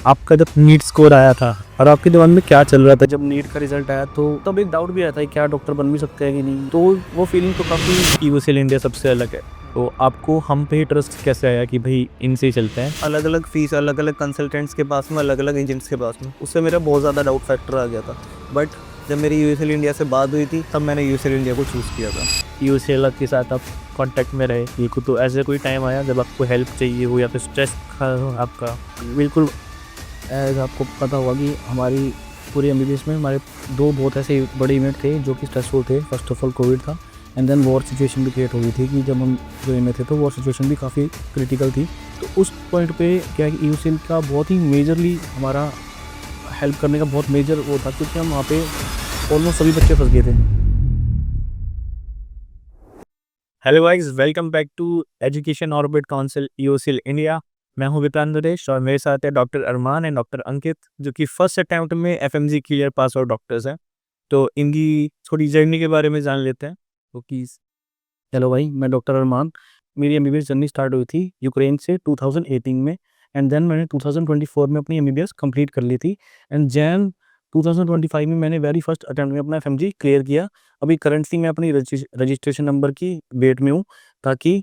आपका जब NEET score आया था और आपके दिमाग में क्या चल रहा था जब नीट का रिजल्ट आया, तो तब एक डाउट भी आया था क्या डॉक्टर बन भी सकते हैं कि नहीं। तो वो फीलिंग तो काफ़ी यूसीएल इंडिया सबसे अलग है। तो आपको हम पे ही ट्रस्ट कैसे आया कि भाई इनसे ही चलते हैं? अलग अलग फीस अलग अलग कंसल्टेंट्स के पास में, अलग अलग एजेंट्स के पास में, उससे मेरा बहुत ज़्यादा डाउट फैक्टर आ गया था। बट जब मेरी यूएसएल इंडिया से बात हुई थी तब मैंने यूएसएल इंडिया को चूज़ किया था। यूसीएल के साथ आप कांटेक्ट में रहे बिल्कुल, तो ऐसे कोई टाइम आया जब आपको हेल्प चाहिए हो या फिर स्ट्रेस आपका? बिल्कुल। एज आपको पता होगा कि हमारी पूरी एमबीबीएस में हमारे दो बहुत ऐसे बड़े इवेंट थे जो कि स्ट्रेसफुल थे। फर्स्ट ऑफ ऑल कोविड था, एंड देन वॉर सिचुएशन भी क्रिएट हो गई थी कि जब हम जो में थे तो वॉर सिचुएशन भी काफ़ी क्रिटिकल थी। तो उस पॉइंट पे क्या है कि यूसीएल का बहुत ही मेजरली हमारा हेल्प करने का बहुत मेजर वो था, क्योंकि हम वहाँ पे ऑलमोस्ट सभी बच्चे फंस गए थे। Hello guys, welcome back to education orbit council UCL India. मैं हूं विप्रान नरेश और मेरे साथ है doctor Arman and doctor Ankit, जो कि फर्स्ट अटेम्प्ट में FMG clear pass out doctors हैं। तो इनकी थोड़ी जर्नी के बारे में जान लेते हैं। तो प्लीज़। चलो भाई, मैं डॉक्टर अरमान। मेरी एमबीबीएस जर्नी स्टार्ट हुई थी यूक्रेन से 2018 में, एंड देन मैंने 2024 में अपनी एमबीबीएस कंप्लीट कर ली थी। एंड जैन 2025 में मैंने वेरी फर्स्ट अटेम्प्ट में अपना एफएमजी क्लियर किया। अभी करंटली मैं अपनी रजिस्ट्रेशन नंबर की वेट में हूँ, ताकि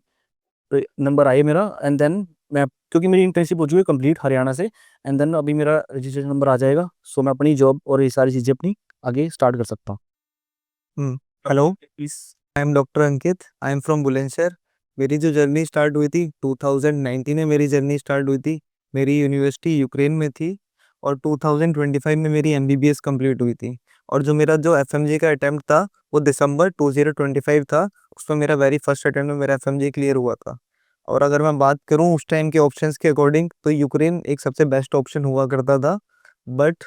नंबर आए मेरा, एंड देन मैं, क्योंकि मेरी इंटर्नशिप हो चुकी है कंप्लीट हरियाणा से, एंड देन अभी मेरा रजिस्ट्रेशन नंबर आ जाएगा, सो मैं अपनी जॉब और ये सारी चीज़ें अपनी आगे स्टार्ट कर सकता हूँ। Hello, please. I am doctor Ankit. I am from Bulandshahr. मेरी जो जर्नी स्टार्ट हुई थी 2019 में, मेरी जर्नी स्टार्ट हुई थी। मेरी यूनिवर्सिटी यूक्रेन में थी और 2025 में मेरी एमबीबीएस कंप्लीट हुई थी। और जो एफएमजी का अटेम्प्ट था वो दिसंबर 2025 था। उसमें मेरा वेरी फर्स्ट अटेम्प्ट में मेरा एफएमजी क्लियर हुआ था। और अगर मैं बात करूं उस टाइम के ऑप्शंस के अकॉर्डिंग, तो यूक्रेन एक सबसे बेस्ट ऑप्शन हुआ करता था। बट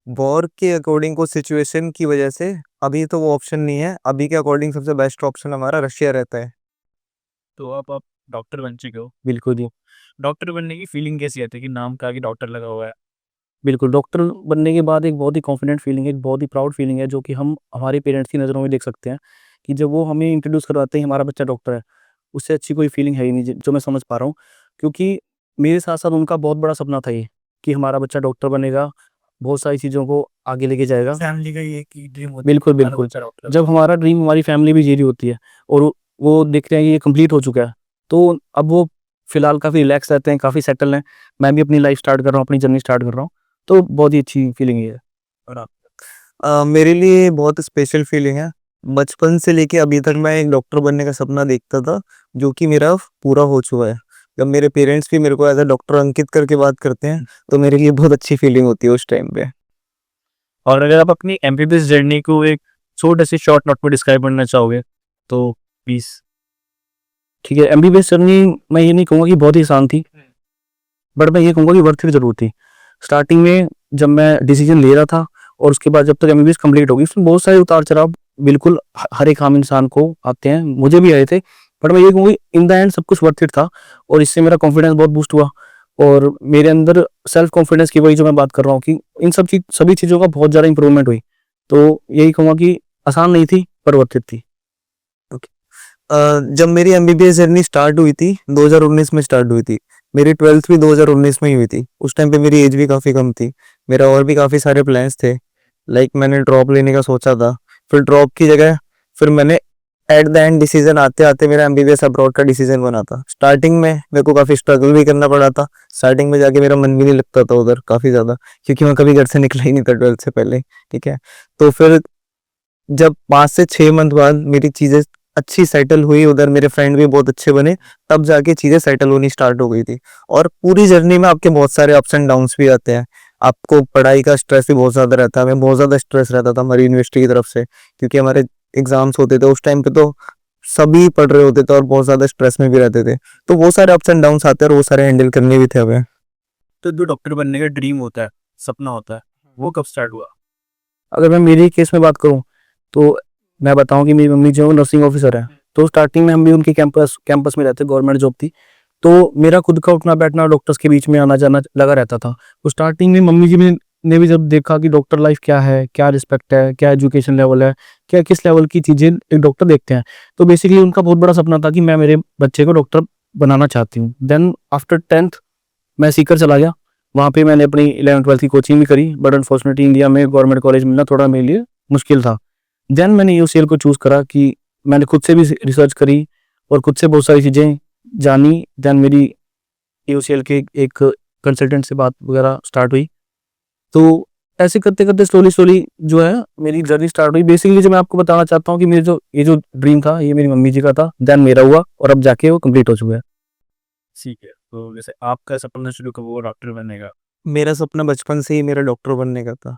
वॉर के अकॉर्डिंग, को सिचुएशन की वजह से अभी तो वो ऑप्शन नहीं है। अभी के अकॉर्डिंग सबसे बेस्ट ऑप्शन हमारा रशिया रहता है। तो अब आप डॉक्टर बन चुके हो। बिल्कुल जी। डॉक्टर बनने की फीलिंग कैसी आती है कि नाम का आगे डॉक्टर लगा हुआ है? बिल्कुल, डॉक्टर बनने के बाद एक बहुत ही कॉन्फिडेंट फीलिंग है, एक बहुत ही प्राउड फीलिंग है, जो कि हम हमारे पेरेंट्स की नज़रों में देख सकते हैं कि जब वो हमें इंट्रोड्यूस करवाते हैं हमारा बच्चा डॉक्टर है, उससे अच्छी कोई फीलिंग है ही नहीं, जो मैं समझ पा रहा हूँ। क्योंकि मेरे साथ-साथ उनका बहुत बड़ा सपना था ये, कि हमारा बच्चा डॉक्टर बनेगा, बहुत सारी चीज़ों को आगे लेके जाएगा। फैमिली का ये कि ड्रीम होता है बिल्कुल, कि हमारा बिल्कुल। बच्चा डॉक्टर जब हमारा ड्रीम हमारी फैमिली भी जी रही होती है और वो देखते हैं कि ये कंप्लीट हो चुका है, तो अब वो फिलहाल काफ़ी रिलैक्स रहते हैं, काफ़ी सेटल हैं। मैं भी अपनी लाइफ़ स्टार्ट कर रहा हूँ, अपनी जर्नी स्टार्ट कर रहा हूँ, तो बहुत ही अच्छी फीलिंग है ये। और आप? मेरे लिए बहुत स्पेशल फीलिंग है। बचपन से लेके अभी तक मैं एक डॉक्टर बनने का सपना देखता था, जो कि मेरा पूरा हो चुका है। जब मेरे पेरेंट्स भी मेरे को एज अ डॉक्टर अंकित करके बात करते हैं, तो मेरे लिए बहुत अच्छी फीलिंग होती है उस टाइम पे। और अगर आप अपनी एमबीबीएस जर्नी को एक छोटे से शॉर्ट नोट में डिस्क्राइब करना चाहोगे तो प्लीज़। ठीक है, एमबीबीएस जर्नी मैं ये नहीं कहूँगा कि बहुत ही आसान थी, बट मैं ये कहूँगा कि वर्थ इट ज़रूर थी। स्टार्टिंग में जब मैं डिसीजन ले रहा था और उसके बाद जब तक एमबीबीएस कंप्लीट होगी, उसमें बहुत सारे उतार-चढ़ाव बिल्कुल हर एक आम इंसान को आते हैं, मुझे भी आए थे। बट मैं ये कहूँगा इन द एंड सब कुछ वर्थ इट था, और इससे मेरा कॉन्फिडेंस बहुत बूस्ट हुआ, और मेरे अंदर सेल्फ कॉन्फिडेंस की वही जो मैं बात कर रहा हूँ कि इन सभी चीज़ों का बहुत ज़्यादा इंप्रूवमेंट हुई। तो यही कहूँगा कि आसान नहीं थी, पर वर्थ इट थी। जब मेरी एमबीबीएस जर्नी स्टार्ट हुई थी 2019 में स्टार्ट हुई थी। मेरी 12th भी 2019 में ही हुई थी। उस टाइम पे मेरी एज भी काफ़ी कम थी। मेरा और भी काफ़ी सारे प्लान्स थे। लाइक मैंने ड्रॉप लेने का सोचा था। फिर ड्रॉप की जगह फिर मैंने एट द एंड डिसीजन आते आते मेरा एमबीबीएस अब्रॉड का डिसीजन बना था। स्टार्टिंग में मेरे को काफ़ी स्ट्रगल भी करना पड़ा था। स्टार्टिंग में जाके मेरा मन भी नहीं लगता था उधर काफ़ी ज़्यादा, क्योंकि मैं कभी घर से निकला ही नहीं था 12th से पहले। ठीक है, तो फिर जब 5 से 6 मंथ बाद मेरी चीज़ें अच्छी सेटल हुई, उधर मेरे फ्रेंड भी बहुत अच्छे बने, तब जाके चीज़ें सेटल होनी स्टार्ट हो गई थी। और पूरी जर्नी में आपके बहुत सारे अप्स एंड डाउन्स भी आते हैं। आपको पढ़ाई का स्ट्रेस भी बहुत ज़्यादा रहता है। हमें बहुत ज़्यादा स्ट्रेस रहता था हमारी यूनिवर्सिटी की तरफ से, क्योंकि हमारे एग्जाम्स होते थे उस टाइम पे, तो सभी पढ़ रहे होते थे और बहुत ज़्यादा स्ट्रेस में भी रहते थे। तो वो सारे अप्स एंड डाउन्स आते हैं और वो सारे हैंडल करने भी थे हमें। तो जो डॉक्टर बनने का ड्रीम होता है, सपना होता है, वो कब स्टार्ट हुआ? अगर मैं मेरी केस में बात करूँ, तो मैं बताऊँ कि मेरी मम्मी जो है नर्सिंग ऑफिसर है, तो स्टार्टिंग में हम भी उनके कैंपस कैंपस में रहते, गवर्नमेंट जॉब थी। तो मेरा खुद का उठना बैठना डॉक्टर्स के बीच में आना जाना लगा रहता था। तो स्टार्टिंग में मम्मी जी ने भी जब देखा कि डॉक्टर लाइफ क्या है, क्या रिस्पेक्ट है, क्या एजुकेशन लेवल है, क्या किस लेवल की चीज़ें एक डॉक्टर देखते हैं, तो बेसिकली उनका बहुत बड़ा सपना था कि मैं मेरे बच्चे को डॉक्टर बनाना चाहती हूँ। देन आफ्टर 10th मैं सीकर चला गया। वहाँ पे मैंने अपनी 11th-12th की कोचिंग भी करी, बट अनफॉर्चुनेटली इंडिया में गवर्नमेंट कॉलेज मिलना थोड़ा मेरे लिए मुश्किल था। देन मैंने यूसीएल को चूज़ करा कि मैंने खुद से भी रिसर्च करी और खुद से बहुत सारी चीज़ें जानी। देन मेरी यूसीएल के एक कंसल्टेंट से बात वगैरह स्टार्ट हुई। तो ऐसे करते-करते स्लोली जो है मेरी जर्नी स्टार्ट हुई। बेसिकली जो मैं आपको बताना चाहता हूँ कि मेरे जो ये जो ड्रीम था, ये मेरी मम्मी जी का था, देन मेरा हुआ और अब जाके वो कंप्लीट हो चुका है। ठीक है, तो जैसे आपका सपना शुरू कब हुआ डॉक्टर बनने का? मेरा सपना बचपन से ही मेरा डॉक्टर बनने का था।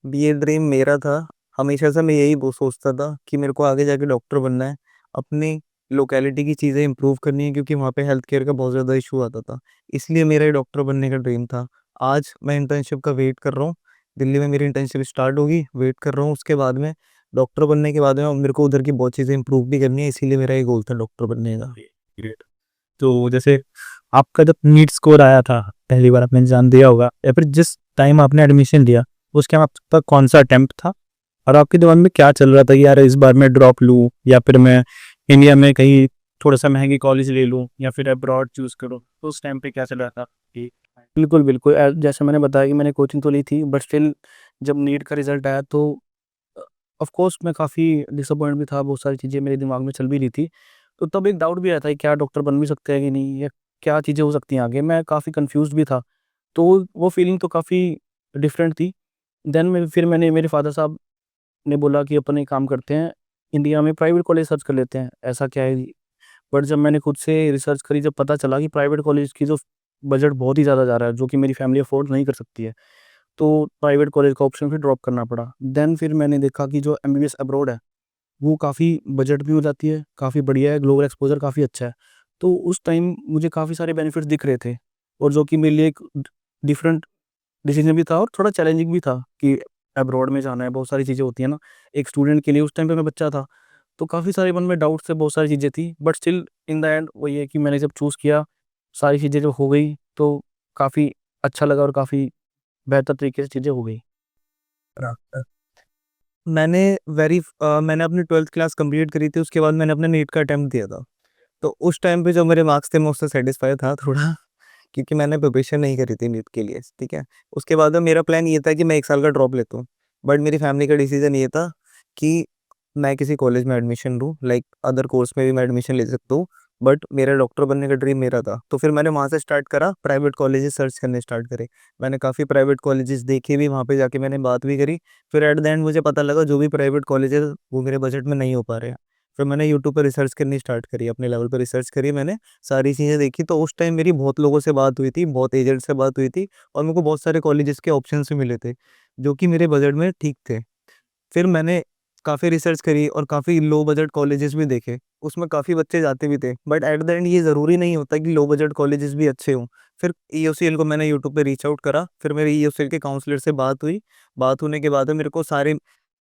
ये ड्रीम मेरा था, हमेशा से मैं यही वो सोचता था कि मेरे को आगे जाके डॉक्टर बनना है। अपनी लोकेलिटी की चीज़ें इम्प्रूव करनी है क्योंकि वहाँ पे हेल्थ केयर का बहुत ज़्यादा इशू आता था। इसलिए मेरा ये डॉक्टर बनने का ड्रीम था। आज मैं इंटर्नशिप का वेट कर रहा हूँ। दिल्ली में मेरी इंटर्नशिप स्टार्ट होगी, वेट कर रहा हूँ उसके बाद में डॉक्टर बनने के बाद में मेरे को उधर की बहुत चीज़ें इम्प्रूव भी करनी है, इसीलिए मेरा ये गोल था डॉक्टर बनने का। ग्रेट। तो जैसे आपका जब नीट स्कोर आया था, पहली बार आपने एग्ज़ाम दिया होगा या फिर जिस टाइम आपने एडमिशन लिया, उस टाइम आपका कौन-सा अटेम्प्ट था? और आपके दिमाग में क्या चल रहा था कि यार इस बार मैं ड्रॉप लूँ या फिर मैं इंडिया में कहीं थोड़ा-सा महँगी कॉलेज ले लूँ या फिर अब्रॉड चूज़ करूँ? तो उस टाइम पे क्या चल रहा था? कि बिल्कुल जैसे मैंने बताया कि मैंने कोचिंग तो ली थी, बट स्टिल जब नीट का रिजल्ट आया तो ऑफ कोर्स मैं काफ़ी डिसअपॉइंट भी था, बहुत सारी चीज़ें मेरे दिमाग में चल भी रही थी। तो तब एक डाउट भी आया था कि क्या डॉक्टर बन भी सकते हैं कि नहीं, या क्या चीज़ें हो सकती हैं आगे? मैं काफ़ी कन्फ्यूज़्ड भी था। तो वो फीलिंग तो काफ़ी डिफरेंट थी। देन फिर मैंने मेरे फ़ादर साहब ने बोला कि अपन एक काम करते हैं, इंडिया में प्राइवेट कॉलेज सर्च कर लेते हैं, ऐसा क्या है? बट जब मैंने खुद से रिसर्च करी, जब पता चला कि प्राइवेट कॉलेज की जो बजट बहुत ही ज़्यादा जा रहा है, जो कि मेरी फैमिली अफ़ोर्ड नहीं कर सकती है, तो प्राइवेट कॉलेज का ऑप्शन फिर ड्रॉप करना पड़ा। देन फिर मैंने देखा कि जो एमबीबीएस अब्रॉड है, वो काफ़ी बजट भी हो जाती है, काफ़ी बढ़िया है, ग्लोबल एक्सपोज़र काफ़ी अच्छा है। तो उस टाइम मुझे काफ़ी सारे बेनिफिट्स दिख रहे थे और जो कि मेरे लिए एक डिफरेंट डिसीज़न भी था और थोड़ा चैलेंजिंग भी था कि अब्रॉड में जाना है, बहुत सारी चीज़ें होती हैं ना, एक स्टूडेंट के लिए। उस टाइम पे मैं बच्चा था, तो काफ़ी सारे मन में डाउट्स थे, बहुत सारी चीज़ें थी, but still in the end वही है कि मैंने जब चूज़ किया, सारी चीज़ें जब हो गई, तो काफ़ी अच्छा लगा और काफ़ी बेहतर तरीके से चीज़ें हो गई। मैंने अपनी 12th क्लास कंप्लीट करी थी, उसके बाद मैंने अपना नीट का अटेम्प्ट दिया था। तो उस टाइम पे जो मेरे मार्क्स थे मैं उससे सैटिस्फाई था थोड़ा क्योंकि मैंने प्रिपरेशन नहीं करी थी नीट के लिए, ठीक है। उसके बाद में मेरा प्लान ये था कि मैं 1 साल का ड्रॉप लेता हूँ। बट मेरी फैमिली का डिसीज़न ये था कि मैं किसी कॉलेज में एडमिशन लूँ, लाइक अदर कोर्स में भी मैं एडमिशन ले सकता हूँ, बट मेरा डॉक्टर बनने का ड्रीम मेरा था। तो फिर मैंने वहाँ से स्टार्ट करा, प्राइवेट कॉलेजेस सर्च करने स्टार्ट करे। मैंने काफ़ी प्राइवेट कॉलेजेस देखे भी, वहाँ पे जाके मैंने बात भी करी। फिर एट द एंड मुझे पता लगा जो भी प्राइवेट कॉलेजेस वो मेरे बजट में नहीं हो पा रहे हैं। फिर मैंने यूट्यूब पे रिसर्च करनी स्टार्ट करी, अपने लेवल पे रिसर्च करी मैंने, सारी चीज़ें देखी। तो उस टाइम मेरी बहुत लोगों से बात हुई थी, बहुत एजेंट से बात हुई थी और मेरे को बहुत सारे कॉलेजेस के ऑप्शंस भी मिले थे, जो कि मेरे बजट में ठीक थे। फिर मैंने काफ़ी रिसर्च करी और काफ़ी लो बजट कॉलेजेस भी देखे, उसमें काफ़ी बच्चे जाते भी थे। बट एट द एंड ये ज़रूरी नहीं होता कि लो बजट कॉलेजेस भी अच्छे हों। फिर ईओसीएल को मैंने यूट्यूब पे रीच आउट करा, फिर मेरी ईओसीएल के काउंसलर से बात हुई। बात होने के बाद में मेरे को सारी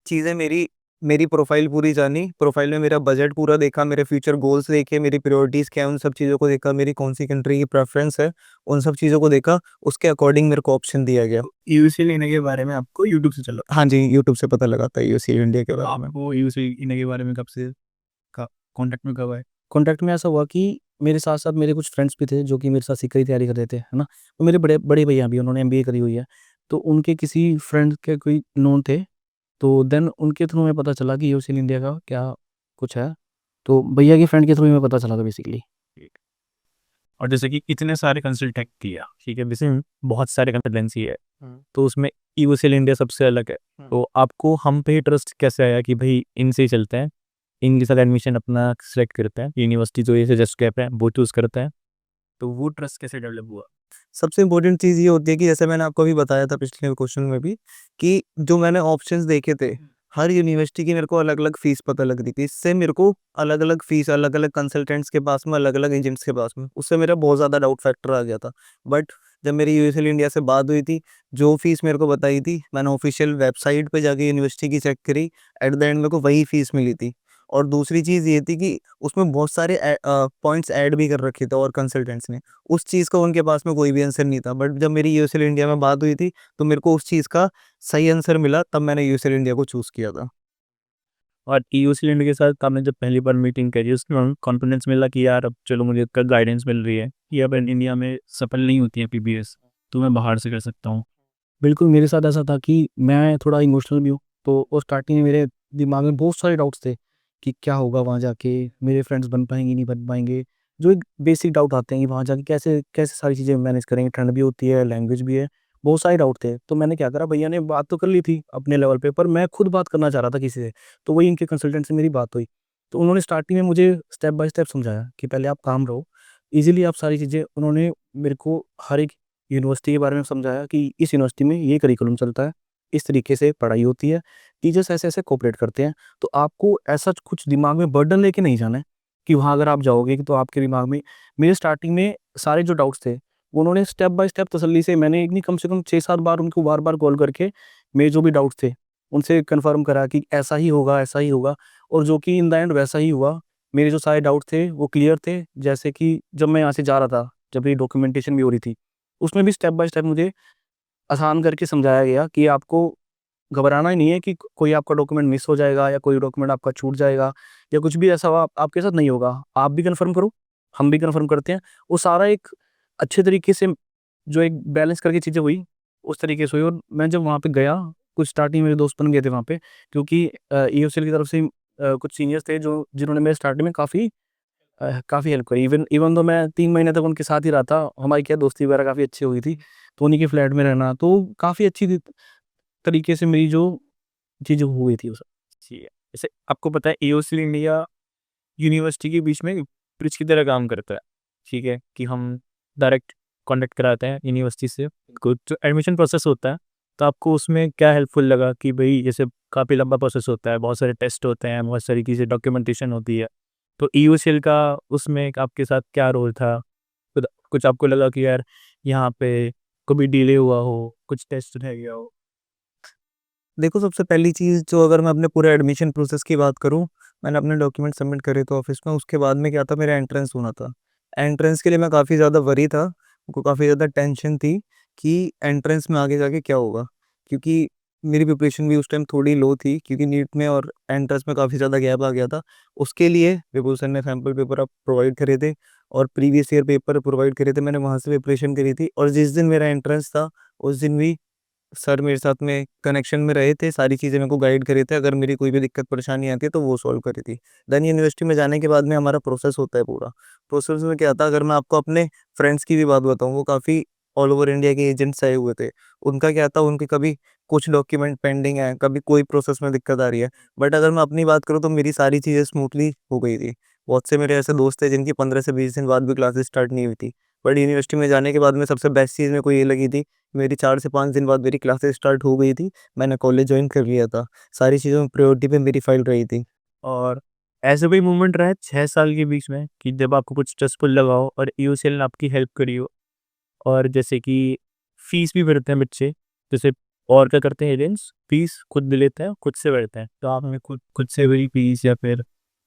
चीज़ें मेरी मेरी प्रोफ़ाइल पूरी जानी, प्रोफ़ाइल में मेरा बजट पूरा देखा, मेरे फ्यूचर गोल्स देखे, मेरी प्रायोरिटीज़ क्या हैं, उन सब चीज़ों को देखा, मेरी कौन-सी कंट्री की प्रेफ़रेंस है, उन सब चीज़ों को देखा, उसके अकॉर्डिंग मेरे को ऑप्शन दिया गया। यूसी लेने के बारे में आपको यूट्यूब से चला? हाँ जी, यूट्यूब से पता लगा था यूसीएल इंडिया के बारे में। आपको यूसी लेने के बारे में कब से का कॉन्टैक्ट में कब आए? कॉन्टैक्ट में ऐसा हुआ कि मेरे साथ-साथ मेरे कुछ फ्रेंड्स भी थे, जो कि मेरे साथ सीकर की तैयारी कर रहे थे, है ना? तो मेरे बड़े बड़े भैया भी, उन्होंने एमबीए करी हुई है, तो उनके किसी फ्रेंड के कोई नोन थे, तो देन उनके थ्रू हमें पता चला कि यूसीएल इंडिया का क्या कुछ है, तो भैया के फ्रेंड के थ्रू हमें पता चला था बेसिकली। और जैसे कि इतने सारे कंसल्टेंट किया, ठीक है, जैसे हुँ, बहुत सारे कंसल्टेंसी है, हुँ, तो उसमें यूसीएल इंडिया सबसे अलग है। हुँ। तो आपको हम पे ट्रस्ट कैसे आया कि भाई इनसे ही चलते हैं, इनके साथ एडमिशन अपना सेलेक्ट करते हैं, यूनिवर्सिटी जो ये सजेस्ट करते हैं वो चूज़ करते हैं, तो वो ट्रस्ट कैसे डेवलप हुआ? सबसे इम्पोर्टेंट चीज़ ये होती है कि जैसे मैंने आपको अभी बताया था पिछले क्वेश्चन में भी कि जो मैंने ऑप्शंस देखे थे, हर यूनिवर्सिटी की मेरे को अलग-अलग फ़ीस पता लग रही थी। इससे मेरे को अलग-अलग फ़ीस, अलग-अलग कंसल्टेंट्स के पास में, अलग-अलग एजेंट्स के पास में, उससे मेरा बहुत ज़्यादा डाउट फैक्टर आ गया था। बट जब मेरी यूएसएल इंडिया से बात हुई थी, जो फ़ीस मेरे को बताई थी, मैंने ऑफ़िशियल वेबसाइट पे जाके यूनिवर्सिटी की चेक करी, एट द एंड मेरे को वही फ़ीस मिली थी। और दूसरी चीज़ ये थी कि उसमें बहुत सारे पॉइंट्स ऐड भी कर रखे थे और कंसल्टेंट्स ने। उस चीज़ का उनके पास में कोई भी आंसर नहीं था। बट जब मेरी यूएसएल इंडिया में बात हुई थी, तो मेरे को उस चीज़ का सही आंसर मिला, तब मैंने यूएसएल इंडिया को चूज़ किया था। और यूसीएल इंडिया के साथ आपने जब पहली बार मीटिंग करी, उसमें कॉन्फिडेंस मिला कि यार अब चलो मुझे इसका गाइडेंस मिल रही है, कि अब इंडिया में सफल नहीं होती है पीबीएस? तो मैं बाहर से कर सकता हूँ। बिल्कुल मेरे साथ ऐसा था कि मैं थोड़ा इमोशनल भी हूँ, तो वो स्टार्टिंग में मेरे दिमाग में बहुत सारे डाउट्स थे कि क्या होगा वहाँ जाके, मेरे फ्रेंड्स बन पाएँगे, नहीं बन पाएँगे। जो एक बेसिक डाउट आते हैं कि वहाँ जाके कैसे कैसे सारी चीज़ें मैनेज करेंगे, ठंड भी होती है, लैंग्वेज भी है, बहुत सारे डाउट थे। तो मैंने क्या करा, भैया ने बात तो कर ली थी अपने लेवल पे, पर मैं खुद बात करना चाह रहा था किसी से, तो वही इनके कंसल्टेंट से मेरी बात हुई। तो उन्होंने स्टार्टिंग में मुझे स्टेप बाय स्टेप समझाया कि पहले आप काम रहो, ईज़िली आप सारी चीज़ें उन्होंने मेरे को हर एक यूनिवर्सिटी के बारे में समझाया कि इस यूनिवर्सिटी में ये करिकुलम चलता है, इस तरीके से पढ़ाई होती है, टीचर्स ऐसे-ऐसे कोऑपरेट करते हैं। तो आपको ऐसा कुछ दिमाग में बर्डन लेके नहीं जाना है कि वहाँ अगर आप जाओगे तो आपके दिमाग में मेरे स्टार्टिंग में सारे जो डाउट्स थे, वो उन्होंने स्टेप बाय स्टेप तसल्ली से, मैंने एक नहीं कम से कम 6-7 बार उनको बार-बार कॉल करके मेरे जो भी डाउट्स थे, उनसे कन्फर्म करा कि ऐसा ही होगा और जो कि इन द एंड वैसा ही हुआ। मेरे जो सारे डाउट थे वो क्लियर थे। जैसे कि जब मैं यहाँ से जा रहा था, जब ये डॉक्यूमेंटेशन भी हो रही थी, उसमें भी स्टेप बाय स्टेप मुझे आसान करके समझाया गया कि आपको घबराना ही नहीं है कि कोई आपका डॉक्यूमेंट मिस हो जाएगा या कोई डॉक्यूमेंट आपका छूट जाएगा या कुछ भी ऐसा हुआ आपके साथ नहीं होगा। आप भी कन्फर्म करो, हम भी कन्फर्म करते हैं। वो सारा एक अच्छे तरीके से जो एक बैलेंस करके चीज़ें हुई, उस तरीके से हुई और मैं जब वहाँ पे गया, कुछ स्टार्टिंग मेरे दोस्त बन गए थे वहाँ पे, क्योंकि ईओसीएल की तरफ से कुछ सीनियर्स थे जो जिन्होंने मेरे स्टार्टिंग में काफ़ी हेल्प करी। इवन इवन दो मैं 3 महीने तक उनके साथ ही रहा था, हमारी क्या दोस्ती वगैरह काफ़ी अच्छी हो गई थी। तो उन्हीं के फ्लैट में रहना, तो काफ़ी अच्छी तरीके से मेरी जो चीज़ें हो गई थी वो सब। जी, जैसे आपको पता है ईओसीएल इंडिया यूनिवर्सिटी के बीच में ब्रिज की तरह काम करता है, ठीक है? कि हम डायरेक्ट कॉन्टैक्ट कराते हैं यूनिवर्सिटी से, कुछ जो एडमिशन प्रोसेस होता है, तो आपको उसमें क्या हेल्पफुल लगा कि भई जैसे काफ़ी लंबा प्रोसेस होता है, बहुत सारे टेस्ट होते हैं, बहुत सारी चीज़ें डॉक्यूमेंटेशन होती है। तो ईओसीएल का उसमें एक आपके साथ क्या रोल था? कुछ कुछ आपको लगा कि यार यहाँ पे कभी डिले हुआ हो, कुछ टेस्ट रह गया हो? देखो, सबसे पहली चीज़ जो अगर मैं अपने पूरे एडमिशन प्रोसेस की बात करूँ, मैंने अपने डॉक्यूमेंट सबमिट करे थे ऑफ़िस में, उसके बाद में क्या था, मेरा एंट्रेंस होना था। एंट्रेंस के लिए मैं काफ़ी ज़्यादा वरी था, मेरे को काफ़ी ज़्यादा टेंशन थी कि एंट्रेंस में आगे जाके क्या होगा? क्योंकि मेरी प्रिपरेशन भी उस टाइम थोड़ी लो थी, क्योंकि नीट में और एंट्रेंस में काफ़ी ज़्यादा गैप आ गया था। उसके लिए विपुल सर ने सैंपल पेपर अब प्रोवाइड करे थे और प्रीवियस ईयर पेपर प्रोवाइड करे थे, मैंने वहाँ से प्रिपरेशन करी थी और जिस दिन मेरा एंट्रेंस था, उस दिन भी सर मेरे साथ में कनेक्शन में रहे थे, सारी चीज़ें मेरे को गाइड करे थे, अगर मेरी कोई भी दिक्कत परेशानी आती है तो वो सॉल्व करी थी। देन यूनिवर्सिटी में जाने के बाद में हमारा प्रोसेस होता है पूरा। प्रोसेस में क्या था, अगर मैं आपको अपने फ्रेंड्स की भी बात बताऊँ, वो काफ़ी ऑल ओवर इंडिया के एजेंट्स आए हुए थे। उनका क्या था, उनके कभी कुछ डॉक्यूमेंट पेंडिंग है, कभी कोई प्रोसेस में दिक्कत आ रही है। बट अगर मैं अपनी बात करूँ तो मेरी सारी चीज़ें स्मूथली हो गई थी। बहुत से मेरे ऐसे दोस्त थे जिनकी 15 से 20 दिन बाद भी क्लासेस स्टार्ट नहीं हुई थी। बट यूनिवर्सिटी में जाने के बाद में सबसे बेस्ट चीज़ मेरे को ये लगी थी, मेरी 4 से 5 दिन बाद मेरी क्लासेस स्टार्ट हो गई थी, मैंने कॉलेज जॉइन कर लिया था। सारी चीज़ों में प्रायोरिटी पे मेरी फ़ाइल रही थी। और ऐसा कोई मोमेंट रहा है 6 साल के बीच में कि जब आपको कुछ स्ट्रेसफुल लगा हो और ईओसीएल ने आपकी हेल्प करी हो? और जैसे कि फीस भी भरते हैं बच्चे, जैसे और क्या करते हैं एजेंट्स, फीस खुद भी लेते हैं, खुद से भरते हैं। तो आपने खुद खुद से भरी फीस या फिर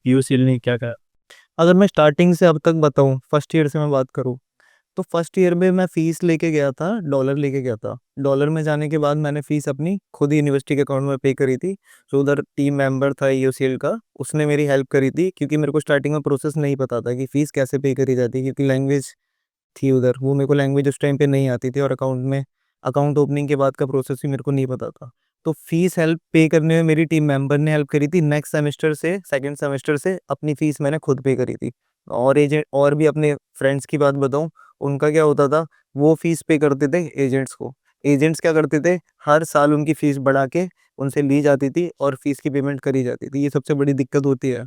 ईओसीएल ने क्या करा? अगर मैं स्टार्टिंग से अब तक बताऊँ, फर्स्ट ईयर से मैं बात करूँ, तो फर्स्ट ईयर में मैं फ़ीस लेके गया था, डॉलर लेके गया था। डॉलर में जाने के बाद मैंने फ़ीस अपनी खुद ही यूनिवर्सिटी के अकाउंट में पे करी थी। जो उधर टीम मेंबर था यूसीएल का, उसने मेरी हेल्प करी थी, क्योंकि मेरे को स्टार्टिंग में प्रोसेस नहीं पता था कि फ़ीस कैसे पे करी जाती है, क्योंकि लैंग्वेज थी उधर, वो मेरे को लैंग्वेज उस टाइम पे नहीं आती थी और अकाउंट ओपनिंग के बाद का प्रोसेस भी मेरे को नहीं पता था। तो फ़ीस हेल्प पे करने में मेरी टीम मेंबर ने हेल्प करी थी। नेक्स्ट सेमेस्टर से, सेकंड सेमेस्टर से अपनी फ़ीस मैंने खुद पे करी थी। और भी अपने फ्रेंड्स की बात बताऊँ, उनका क्या होता था, वो फ़ीस पे करते थे एजेंट्स को। एजेंट्स क्या करते थे, हर साल उनकी फ़ीस बढ़ा के उनसे ली जाती थी और फ़ीस की पेमेंट करी जाती थी। ये सबसे बड़ी दिक्कत होती है।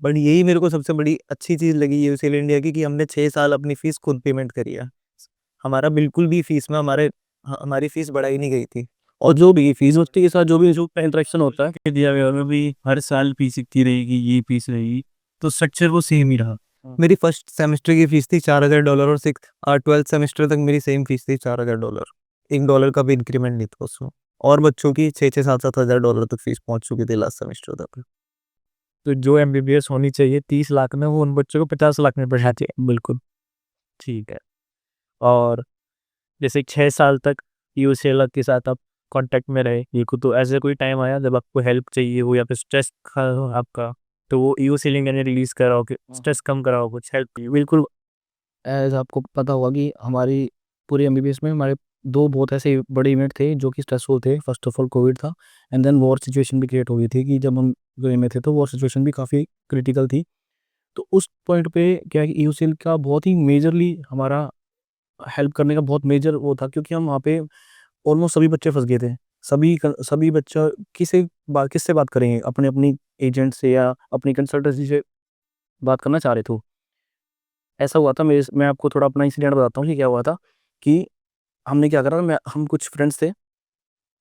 बट यही मेरे को सबसे बड़ी अच्छी चीज़ लगी यूसीएल इंडिया की, कि हमने 6 साल अपनी फ़ीस खुद पेमेंट करी है। हमारा बिल्कुल भी फ़ीस में हमारी फ़ीस बढ़ाई नहीं गई थी। और जो भी फीस होती के साथ जो भी जो इंटरेक्शन होता है, कि दिया गया और भी हर साल फीस इतनी रहेगी, ये फीस रहेगी, तो स्ट्रक्चर वो सेम ही रहा। मेरी फर्स्ट सेमेस्टर की फ़ीस थी $4000 और 12th सेमेस्टर तक मेरी सेम फ़ीस थी $4000। $1 का भी इंक्रीमेंट नहीं था उसमें। और बच्चों की 6-6 7-7 हज़ार डॉलर तक फ़ीस पहुँच चुकी थी लास्ट सेमेस्टर तक। तो जो एमबीबीएस होनी चाहिए 30 लाख में, वो उन बच्चों को 50 लाख में पढ़ाते हैं। बिल्कुल। ठीक है। और जैसे 6 साल तक यूसीएल के साथ आप कांटेक्ट में रहे, ये को तो ऐसे कोई टाइम आया जब आपको हेल्प चाहिए हो या फिर स्ट्रेस हो आपका, तो वो यूसीएल ने रिलीज करा हो कि स्ट्रेस कम करा हो, कुछ हेल्प की? बिल्कुल, एज़ आपको पता होगा कि हमारी पूरी एमबीबीएस में हमारे दो बहुत ऐसे बड़े इवेंट थे जो कि स्ट्रेसफुल थे। फर्स्ट ऑफ ऑल कोविड था, एंड देन वॉर सिचुएशन भी क्रिएट हो गई थी कि जब हम यूएई में थे तो वॉर सिचुएशन भी काफ़ी क्रिटिकल थी। तो उस पॉइंट पे क्या है कि ईयूसीएल का बहुत ही मेजरली हमारा हेल्प करने का बहुत मेजर वो था, क्योंकि हम वहाँ पे ऑलमोस्ट सभी बच्चे फँस गए थे। सभी बच्चा किससे बात करेंगे? अपने अपनी एजेंट से या अपनी कंसल्टेंसी से बात करना चाह रहे थे। ऐसा हुआ था मैं आपको थोड़ा अपना इंसिडेंट बताता हूँ कि क्या हुआ था कि हमने क्या करा, हम कुछ फ्रेंड्स थे,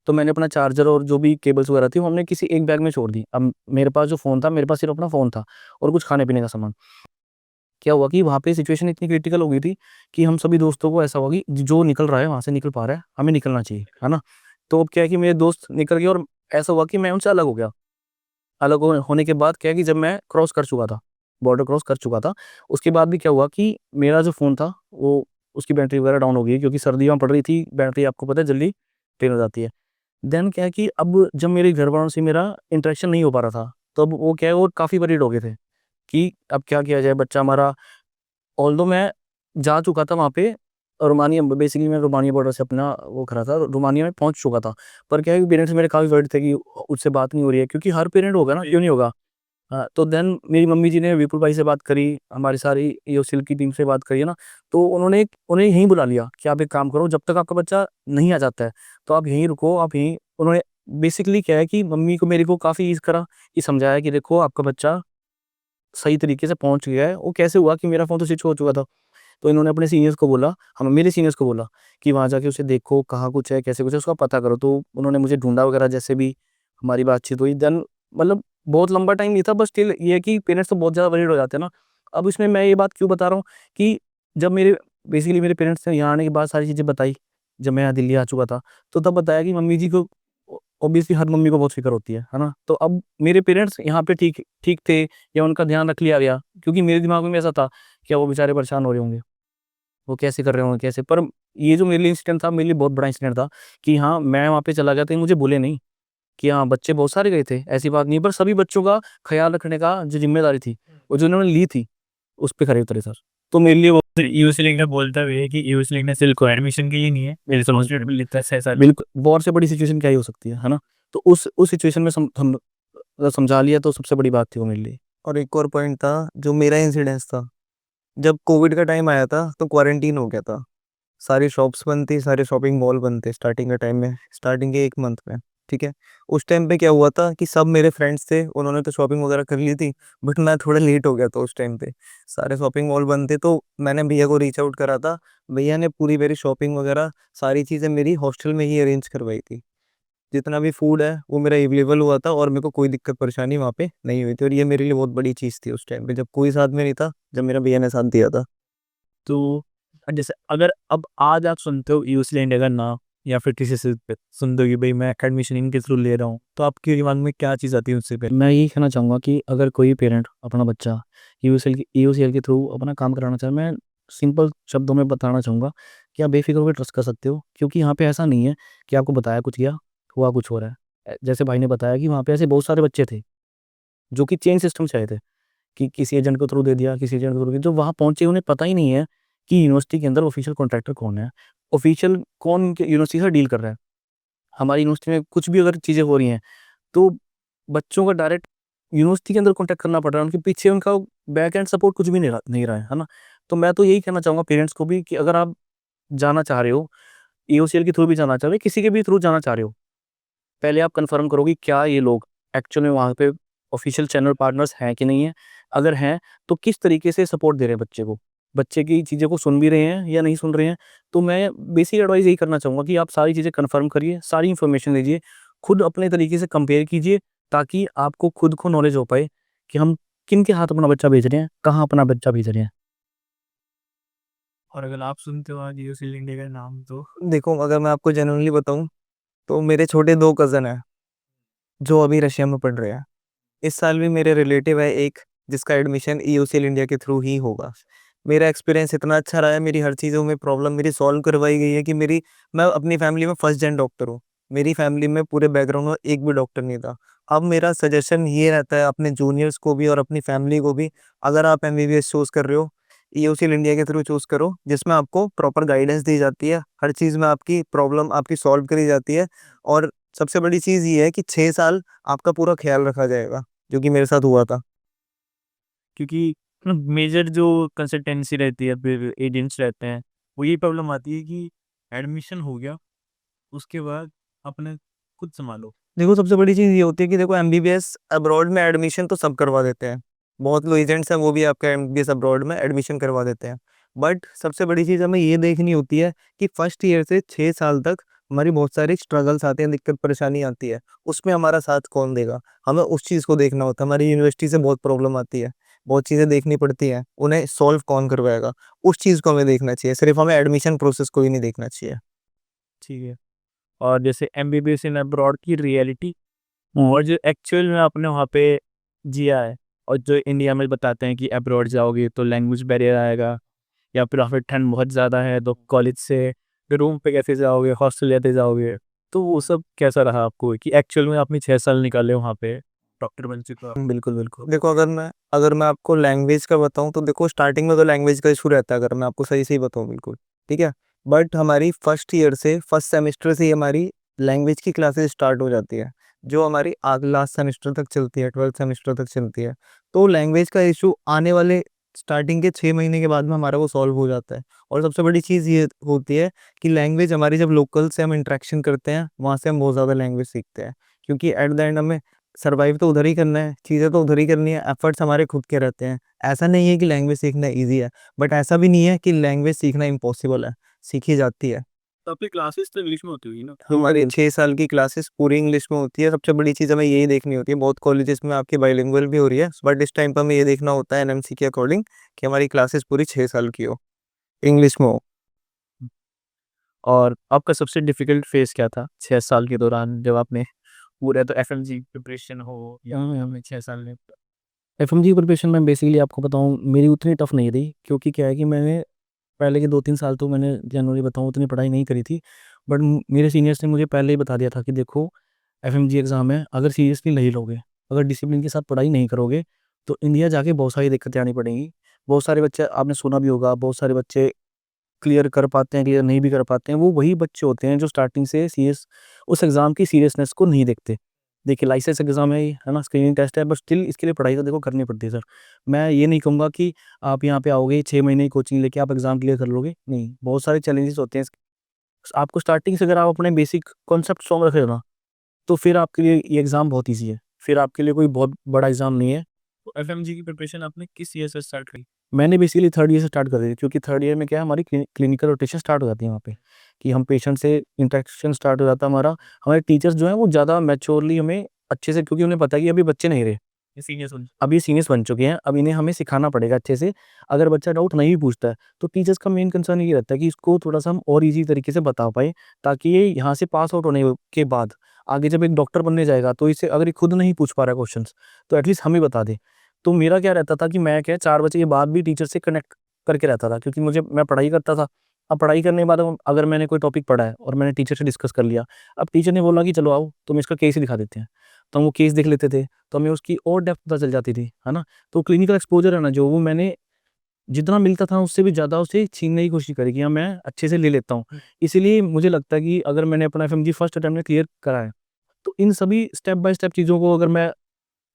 तो मैंने अपना चार्जर और जो भी केबल्स वगैरह थी वो हमने किसी एक बैग में छोड़ दी। अब मेरे पास जो फ़ोन था, मेरे पास सिर्फ अपना फ़ोन था और कुछ खाने-पीने का सामान। क्या हुआ कि वहाँ पे सिचुएशन इतनी क्रिटिकल हो गई थी कि हम सभी दोस्तों को ऐसा हुआ कि जो निकल रहा है वहाँ से निकल पा रहा है, हमें निकलना चाहिए, है ना? तो अब क्या है कि मेरे दोस्त निकल गए और ऐसा हुआ कि मैं उनसे अलग हो गया। अलग होने के बाद क्या है कि जब मैं क्रॉस कर चुका था, बॉर्डर क्रॉस कर चुका था, उसके बाद भी क्या हुआ कि मेरा जो फ़ोन था वो उसकी बैटरी वगैरह डाउन हो गई, क्योंकि सर्दियाँ पड़ रही थी, बैटरी आपको पता है जल्दी ड्रेन हो जाती है। देन क्या है कि अब जब मेरे घरवालों से मेरा इंटरेक्शन नहीं हो पा रहा था, तब वो क्या है, वो काफ़ी वरीड हो गए थे कि अब क्या किया जाए, बच्चा हमारा। ऑल्दो मैं जा चुका था वहाँ पे रोमानिया, बेसिकली मैं रोमानिया बॉर्डर से अपना वो करा था, रोमानिया में पहुँच चुका था। पर क्या है कि पेरेंट्स मेरे काफ़ी वर्ried थे कि उससे बात नहीं हो रही है, क्योंकि हर पेरेंट होगा ना, क्यों नहीं होगा? हाँ, तो देन मेरी मम्मी जी ने विपुल भाई से बात करी, हमारी सारी ईओसीएल की टीम से बात करी, है ना? तो उन्होंने उन्हें यहीं बुला लिया कि आप एक काम करो, जब तक आपका बच्चा नहीं आ जाता है, तो आप यहीं रुको, आप यहीं। उन्होंने बेसिकली क्या है कि मम्मी को मेरे को काफ़ी ईज़ करा, कि समझाया कि देखो आपका बच्चा सही तरीके से पहुँच गया है। वो कैसे हुआ कि मेरा फ़ोन तो स्विच हो चुका था। तो इन्होंने अपने सीनियर्स को बोला, हम मेरे सीनियर्स को बोला कि वहाँ जाके उसे देखो, कहाँ कुछ है, कैसे कुछ है, उसका पता करो। तो उन्होंने मुझे ढूँढा वगैरह, जैसे भी हमारी बातचीत हुई। देन मतलब बहुत लंबा टाइम नहीं था, बस स्टिल ये है कि पेरेंट्स तो बहुत ज़्यादा वरीड हो जाते हैं ना। अब इसमें मैं ये बात क्यों बता रहा हूँ कि जब मेरे पेरेंट्स ने यहाँ आने के बाद सारी चीज़ें बताई, जब मैं यहाँ दिल्ली आ चुका था, तो तब बताया कि मम्मी जी को ऑब्वियसली हर मम्मी को बहुत फ़िक्र होती है ना? तो अब मेरे पेरेंट्स यहाँ पे ठीक ठीक थे, या उनका ध्यान रख लिया गया, क्योंकि मेरे दिमाग में ऐसा था, क्या वो बेचारे परेशान हो रहे होंगे? वो कैसे कर रहे होंगे, कैसे? पर ये जो मेरे लिए इंसिडेंट था, मेरे लिए बहुत बड़ा इंसिडेंट था कि हाँ, मैं वहाँ पे चला गया था, मुझे बोले नहीं कि हाँ, बच्चे बहुत सारे गए थे, ऐसी बात नहीं है, पर सभी बच्चों का ख़्याल रखने का जो ज़िम्मेदारी थी, वो जो उन्होंने ली थी, उस पे खरे उतरे सर। तो मेरे लिए वो यूएसएल का बोलता भी है कि यूएसएल ने सिर्फ को एडमिशन के लिए नहीं है, मेरे रिस्पांसिबिलिटी लेता है ऐसा। बिल्कुल, वॉर से बड़ी सिचुएशन क्या ही हो सकती है ना? तो उस सिचुएशन में समझा लिया, तो सबसे बड़ी बात थी वो मेरे लिए। और एक और पॉइंट था, जो मेरा इंसिडेंस था, जब कोविड का टाइम आया था तो क्वारंटीन हो गया था। सारी शॉप्स बंद थी, सारे शॉपिंग मॉल बंद थे स्टार्टिंग के टाइम में, स्टार्टिंग के 1 मंथ में, ठीक है? उस टाइम पे क्या हुआ था कि सब मेरे फ्रेंड्स थे, उन्होंने तो शॉपिंग वगैरह कर ली थी, बट मैं थोड़ा लेट हो गया था उस टाइम पे। सारे शॉपिंग मॉल बंद थे, तो मैंने भैया को रीच आउट करा था। भैया ने पूरी मेरी शॉपिंग वगैरह सारी चीज़ें मेरी हॉस्टल में ही अरेंज करवाई थी। जितना भी फूड है वो मेरा अवेलेबल हुआ था और मेरे को कोई दिक्कत परेशानी वहाँ पे नहीं हुई थी, और ये मेरे लिए बहुत बड़ी चीज़ थी उस टाइम पे, जब कोई साथ में नहीं था, जब मेरा भैया ने साथ दिया था। तो जैसे अगर अब आज आप सुनते हो यूएसएल इंडिया का नाम, या फिर किसी से पे सुनते हो कि भाई मैं एडमिशन इनके थ्रू ले रहा हूँ, तो आपके दिमाग में क्या चीज़ आती है उससे पहले? मैं यही कहना चाहूँगा कि अगर कोई पेरेंट अपना बच्चा ईओसीएल के थ्रू अपना काम कराना चाहे, मैं सिंपल शब्दों में बताना चाहूँगा कि आप बेफ़िक्र होकर ट्रस्ट कर सकते हो, क्योंकि यहाँ पे ऐसा नहीं है कि आपको बताया कुछ गया, हुआ कुछ हो रहा है। जैसे भाई ने बताया कि वहाँ पे ऐसे बहुत सारे बच्चे थे, जो कि चेन सिस्टम से आए थे, कि किसी एजेंट के थ्रू दे दिया, किसी एजेंट के थ्रू, जो वहाँ पहुँचे उन्हें पता ही नहीं है कि यूनिवर्सिटी के अंदर ऑफ़िशियल कॉन्ट्रैक्टर कौन है, ऑफ़िशियल कौन यूनिवर्सिटी से डील कर रहा है। हमारी यूनिवर्सिटी में कुछ भी अगर चीज़ें हो रही हैं, तो बच्चों का डायरेक्ट यूनिवर्सिटी के अंदर कॉन्टैक्ट करना पड़ रहा है, उनके पीछे उनका बैक एंड सपोर्ट कुछ भी नहीं रहा है ना? तो मैं तो यही कहना चाहूँगा पेरेंट्स को भी कि अगर आप जाना चाह रहे हो, ईओसीएल के थ्रू भी जाना चाह रहे हो, किसी के भी थ्रू जाना चाह रहे हो, पहले आप कन्फर्म करो कि क्या ये लोग एक्चुअल में वहाँ पे ऑफ़िशियल चैनल पार्टनर्स हैं कि नहीं है? अगर हैं, तो किस तरीके से सपोर्ट दे रहे हैं बच्चे को? बच्चे की चीज़ों को सुन भी रहे हैं या नहीं सुन रहे हैं? तो मैं बेसिक एडवाइस यही करना चाहूँगा कि आप सारी चीज़ें कन्फर्म करिए, सारी इन्फॉर्मेशन लीजिए, खुद अपने तरीके से कंपेयर कीजिए, ताकि आपको खुद को नॉलेज हो पाए कि हम किनके हाथ अपना बच्चा भेज रहे हैं, कहाँ अपना बच्चा भेज रहे हैं। और अगर आप सुनते हो आज यूएसएल इंडिया का नाम, तो देखो, अगर मैं आपको जेन्युइनली बताऊँ, तो मेरे छोटे 2 कज़न हैं, जो अभी रशिया में पढ़ रहे हैं। इस साल भी मेरे रिलेटिव है एक, जिसका एडमिशन ईओसीएल इंडिया के थ्रू ही होगा। मेरा एक्सपीरियंस इतना अच्छा रहा है, मेरी हर चीज़ों में प्रॉब्लम मेरी सॉल्व करवाई गई है कि मैं अपनी फैमिली में फर्स्ट जेन डॉक्टर हूँ। मेरी फैमिली में पूरे बैकग्राउंड में एक भी डॉक्टर नहीं था। अब मेरा सजेशन ये रहता है अपने जूनियर्स को भी और अपनी फैमिली को भी, अगर आप एमबीबीएस चूज़ कर रहे हो, ईओसीएल इंडिया के थ्रू चूज़ करो, जिसमें आपको प्रॉपर गाइडेंस दी जाती है, हर चीज़ में आपकी प्रॉब्लम आपकी सॉल्व करी जाती है। और सबसे बड़ी चीज़ ये है कि 6 साल आपका पूरा ख्याल रखा जाएगा, जो कि मेरे साथ हुआ था। क्योंकि मेजर जो कंसल्टेंसी रहती है, फिर एजेंट्स रहते हैं, वो यही प्रॉब्लम आती है कि एडमिशन हो गया, उसके बाद अपने खुद संभालो। देखो, सबसे बड़ी चीज़ ये होती है कि देखो, एमबीबीएस अब्रॉड में एडमिशन तो सब करवा देते हैं। बहुत लोग एजेंट्स हैं, वो भी आपका एमबीबीएस अब्रॉड में एडमिशन करवा देते हैं। बट सबसे बड़ी चीज़ हमें ये देखनी होती है कि फर्स्ट ईयर से 6 साल तक हमारी बहुत सारी स्ट्रगल्स आते हैं, दिक्कत परेशानी आती है। उसमें हमारा साथ कौन देगा? हमें उस चीज़ को देखना होता है। हमारी यूनिवर्सिटी से बहुत प्रॉब्लम आती है, बहुत चीज़ें देखनी पड़ती हैं, उन्हें सॉल्व कौन करवाएगा? उस चीज़ को हमें देखना चाहिए, सिर्फ़ हमें एडमिशन प्रोसेस को ही नहीं देखना चाहिए। ठीक है। और जैसे एमबीबीएस इन अब्रॉड की रियलिटी और जो एक्चुअल में आपने वहाँ पे जिया है, और जो इंडिया में बताते हैं कि अब्रॉड जाओगे तो लैंग्वेज बैरियर आएगा, या फिर वहाँ पे ठंड बहुत ज़्यादा है तो कॉलेज से रूम पे कैसे जाओगे, हॉस्टल लेते जाओगे, तो वो सब कैसा रहा आपको कि एक्चुअल में आपने 6 साल निकाले वहाँ पे, डॉक्टर बन चुके हो आप? बिल्कुल, बिल्कुल। देखो, अगर मैं आपको लैंग्वेज का बताऊँ, तो देखो, स्टार्टिंग में तो लैंग्वेज का इश्यू रहता है, अगर मैं आपको सही-सही बताऊँ, बिल्कुल, ठीक है? बट हमारी फर्स्ट ईयर से, फर्स्ट सेमेस्टर से ही हमारी लैंग्वेज की क्लासेस स्टार्ट हो जाती है, जो हमारी लास्ट सेमेस्टर तक चलती है, 12th सेमेस्टर तक चलती है। तो लैंग्वेज का इश्यू आने वाले स्टार्टिंग के 6 महीने के बाद में हमारा वो सॉल्व हो जाता है। और सबसे बड़ी चीज़ ये होती है कि लैंग्वेज हमारी, जब लोकल से हम इंटरेक्शन करते हैं, वहाँ से हम बहुत ज़्यादा लैंग्वेज सीखते हैं। क्योंकि एट द एंड हमें सर्वाइव तो उधर ही करना है, चीज़ें तो उधर ही करनी है, एफर्ट्स हमारे खुद के रहते हैं। ऐसा नहीं है कि लैंग्वेज सीखना ईज़ी है, बट ऐसा भी नहीं है कि लैंग्वेज सीखना इम्पॉसिबल है, सीखी जाती है। तो आपकी क्लासेस तो इंग्लिश में होती होगी ना? हमारी 6 साल की क्लासेस पूरी इंग्लिश में होती है। सबसे बड़ी चीज़ हमें यही देखनी होती है, बहुत कॉलेजेस में आपकी बाइलिंगुअल भी हो रही है, बट इस टाइम पे हमें ये देखना होता है एनएमसी के अकॉर्डिंग कि हमारी क्लासेस पूरी 6 साल की हो, इंग्लिश में हो। और आपका सबसे डिफिकल्ट फेज़ क्या था 6 साल के दौरान, जब आपने पूरा तो एफएमजी प्रिपरेशन हो या हमें 6 साल में? एफएमजी प्रिपरेशन में बेसिकली आपको बताऊँ, मेरी उतनी टफ नहीं रही, क्योंकि क्या है कि मैंने पहले के 2-3 साल तो मैंने जनरली बताऊँ उतनी पढ़ाई नहीं करी थी। बट मेरे सीनियर्स ने मुझे पहले ही बता दिया था कि देखो, एफएमजी एग्ज़ाम है, अगर सीरियसली नहीं लोगे, अगर डिसिप्लिन के साथ पढ़ाई नहीं करोगे, तो इंडिया जाके बहुत सारी दिक्कतें आनी पड़ेंगी। बहुत सारे बच्चे, आपने सुना भी होगा, बहुत सारे बच्चे क्लियर कर पाते हैं, क्लियर नहीं भी कर पाते हैं। वो वही बच्चे होते हैं जो स्टार्टिंग से सीरियस, उस एग्ज़ाम की सीरियसनेस को नहीं देखते। देखिए, लाइसेंस एग्ज़ाम है ये, है ना? स्क्रीनिंग टेस्ट है, बट स्टिल इसके लिए पढ़ाई तो देखो करनी पड़ती है सर। मैं ये नहीं कहूँगा कि आप यहाँ पे आओगे, 6 महीने की कोचिंग लेके आप एग्ज़ाम क्लियर कर लोगे, नहीं। बहुत सारे चैलेंजेस होते हैं। आपको स्टार्टिंग से अगर आप अपने बेसिक कॉन्सेप्ट स्ट्रॉन्ग रखे हो ना, तो फिर आपके लिए ये एग्ज़ाम बहुत ईज़ी है। फिर आपके लिए कोई बहुत बड़ा एग्ज़ाम नहीं है। तो एफएमजी की प्रिपरेशन आपने किस ईयर से स्टार्ट करी? मैंने बेसिकली 3rd ईयर से स्टार्ट कर दी थी, क्योंकि 3rd ईयर में क्या है, हमारी क्लिनिकल रोटेशन स्टार्ट हो जाती है वहाँ पे, कि हम पेशेंट से इंटरेक्शन स्टार्ट हो जाता है हमारा। हमारे टीचर्स जो हैं वो ज़्यादा मैच्योरली हमें अच्छे से, क्योंकि उन्हें पता है कि अभी बच्चे नहीं रहे, ये सीनियर सुन। अब ये सीनियर्स बन चुके हैं, अब इन्हें हमें सिखाना पड़ेगा अच्छे से। अगर बच्चा डाउट नहीं भी पूछता है, तो टीचर्स का मेन कंसर्न ये रहता है कि इसको थोड़ा-सा हम और ईज़ी तरीके से बता पाएँ, ताकि ये यहाँ से पास आउट होने के बाद आगे जब एक डॉक्टर बनने जाएगा, तो इसे अगर ये खुद नहीं पूछ पा रहा है क्वेश्चन्स, तो एटलीस्ट हमें बता दे। तो मेरा क्या रहता था कि मैं क्या 4 बजे के बाद भी टीचर से कनेक्ट करके रहता था, क्योंकि मैं पढ़ाई करता था। अब पढ़ाई करने के बाद अगर मैंने कोई टॉपिक पढ़ा है और मैंने टीचर से डिस्कस कर लिया, अब टीचर ने बोला कि चलो आओ, तुम्हें इसका केस ही दिखा देते हैं। तो हम वो केस देख लेते थे, तो हमें उसकी और डेप्थ पता चल जाती थी, है ना? तो क्लिनिकल एक्सपोज़र है ना जो, वो मैंने जितना मिलता था उससे भी ज़्यादा उसे छीनने की कोशिश करी कि हाँ, मैं अच्छे से ले लेता हूँ। इसीलिए मुझे लगता है कि अगर मैंने अपना एफएमजी फर्स्ट अटेम्प्ट में क्लियर करा है, तो इन सभी स्टेप बाय स्टेप चीज़ों को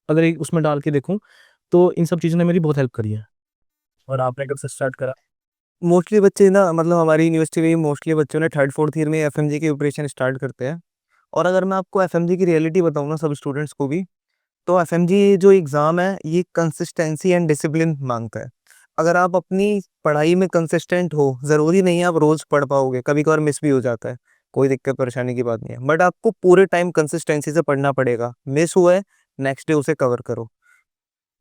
अगर एक उसमें डाल के देखूँ, तो इन सब चीज़ों ने मेरी बहुत हेल्प करी है। और आपने कब से स्टार्ट करा? मोस्टली बच्चे ना, मतलब हमारी यूनिवर्सिटी में मोस्टली बच्चों ने 3rd 4th ईयर में एफएमजी की प्रिपरेशन स्टार्ट करते हैं। और अगर मैं आपको एफएमजी की रियलिटी बताऊँ ना, सब स्टूडेंट्स को भी, तो एफएमजी जो एग्ज़ाम है, ये कंसिस्टेंसी एंड डिसिप्लिन माँगता है। अगर आप अपनी पढ़ाई में कंसिस्टेंट हो, ज़रूरी नहीं है आप रोज़ पढ़ पाओगे, कभी-कभार मिस भी हो जाता है, कोई दिक्कत परेशानी की बात नहीं है। बट आपको पूरे टाइम कंसिस्टेंसी से पढ़ना पड़ेगा। मिस हुआ है, नेक्स्ट डे उसे कवर करो।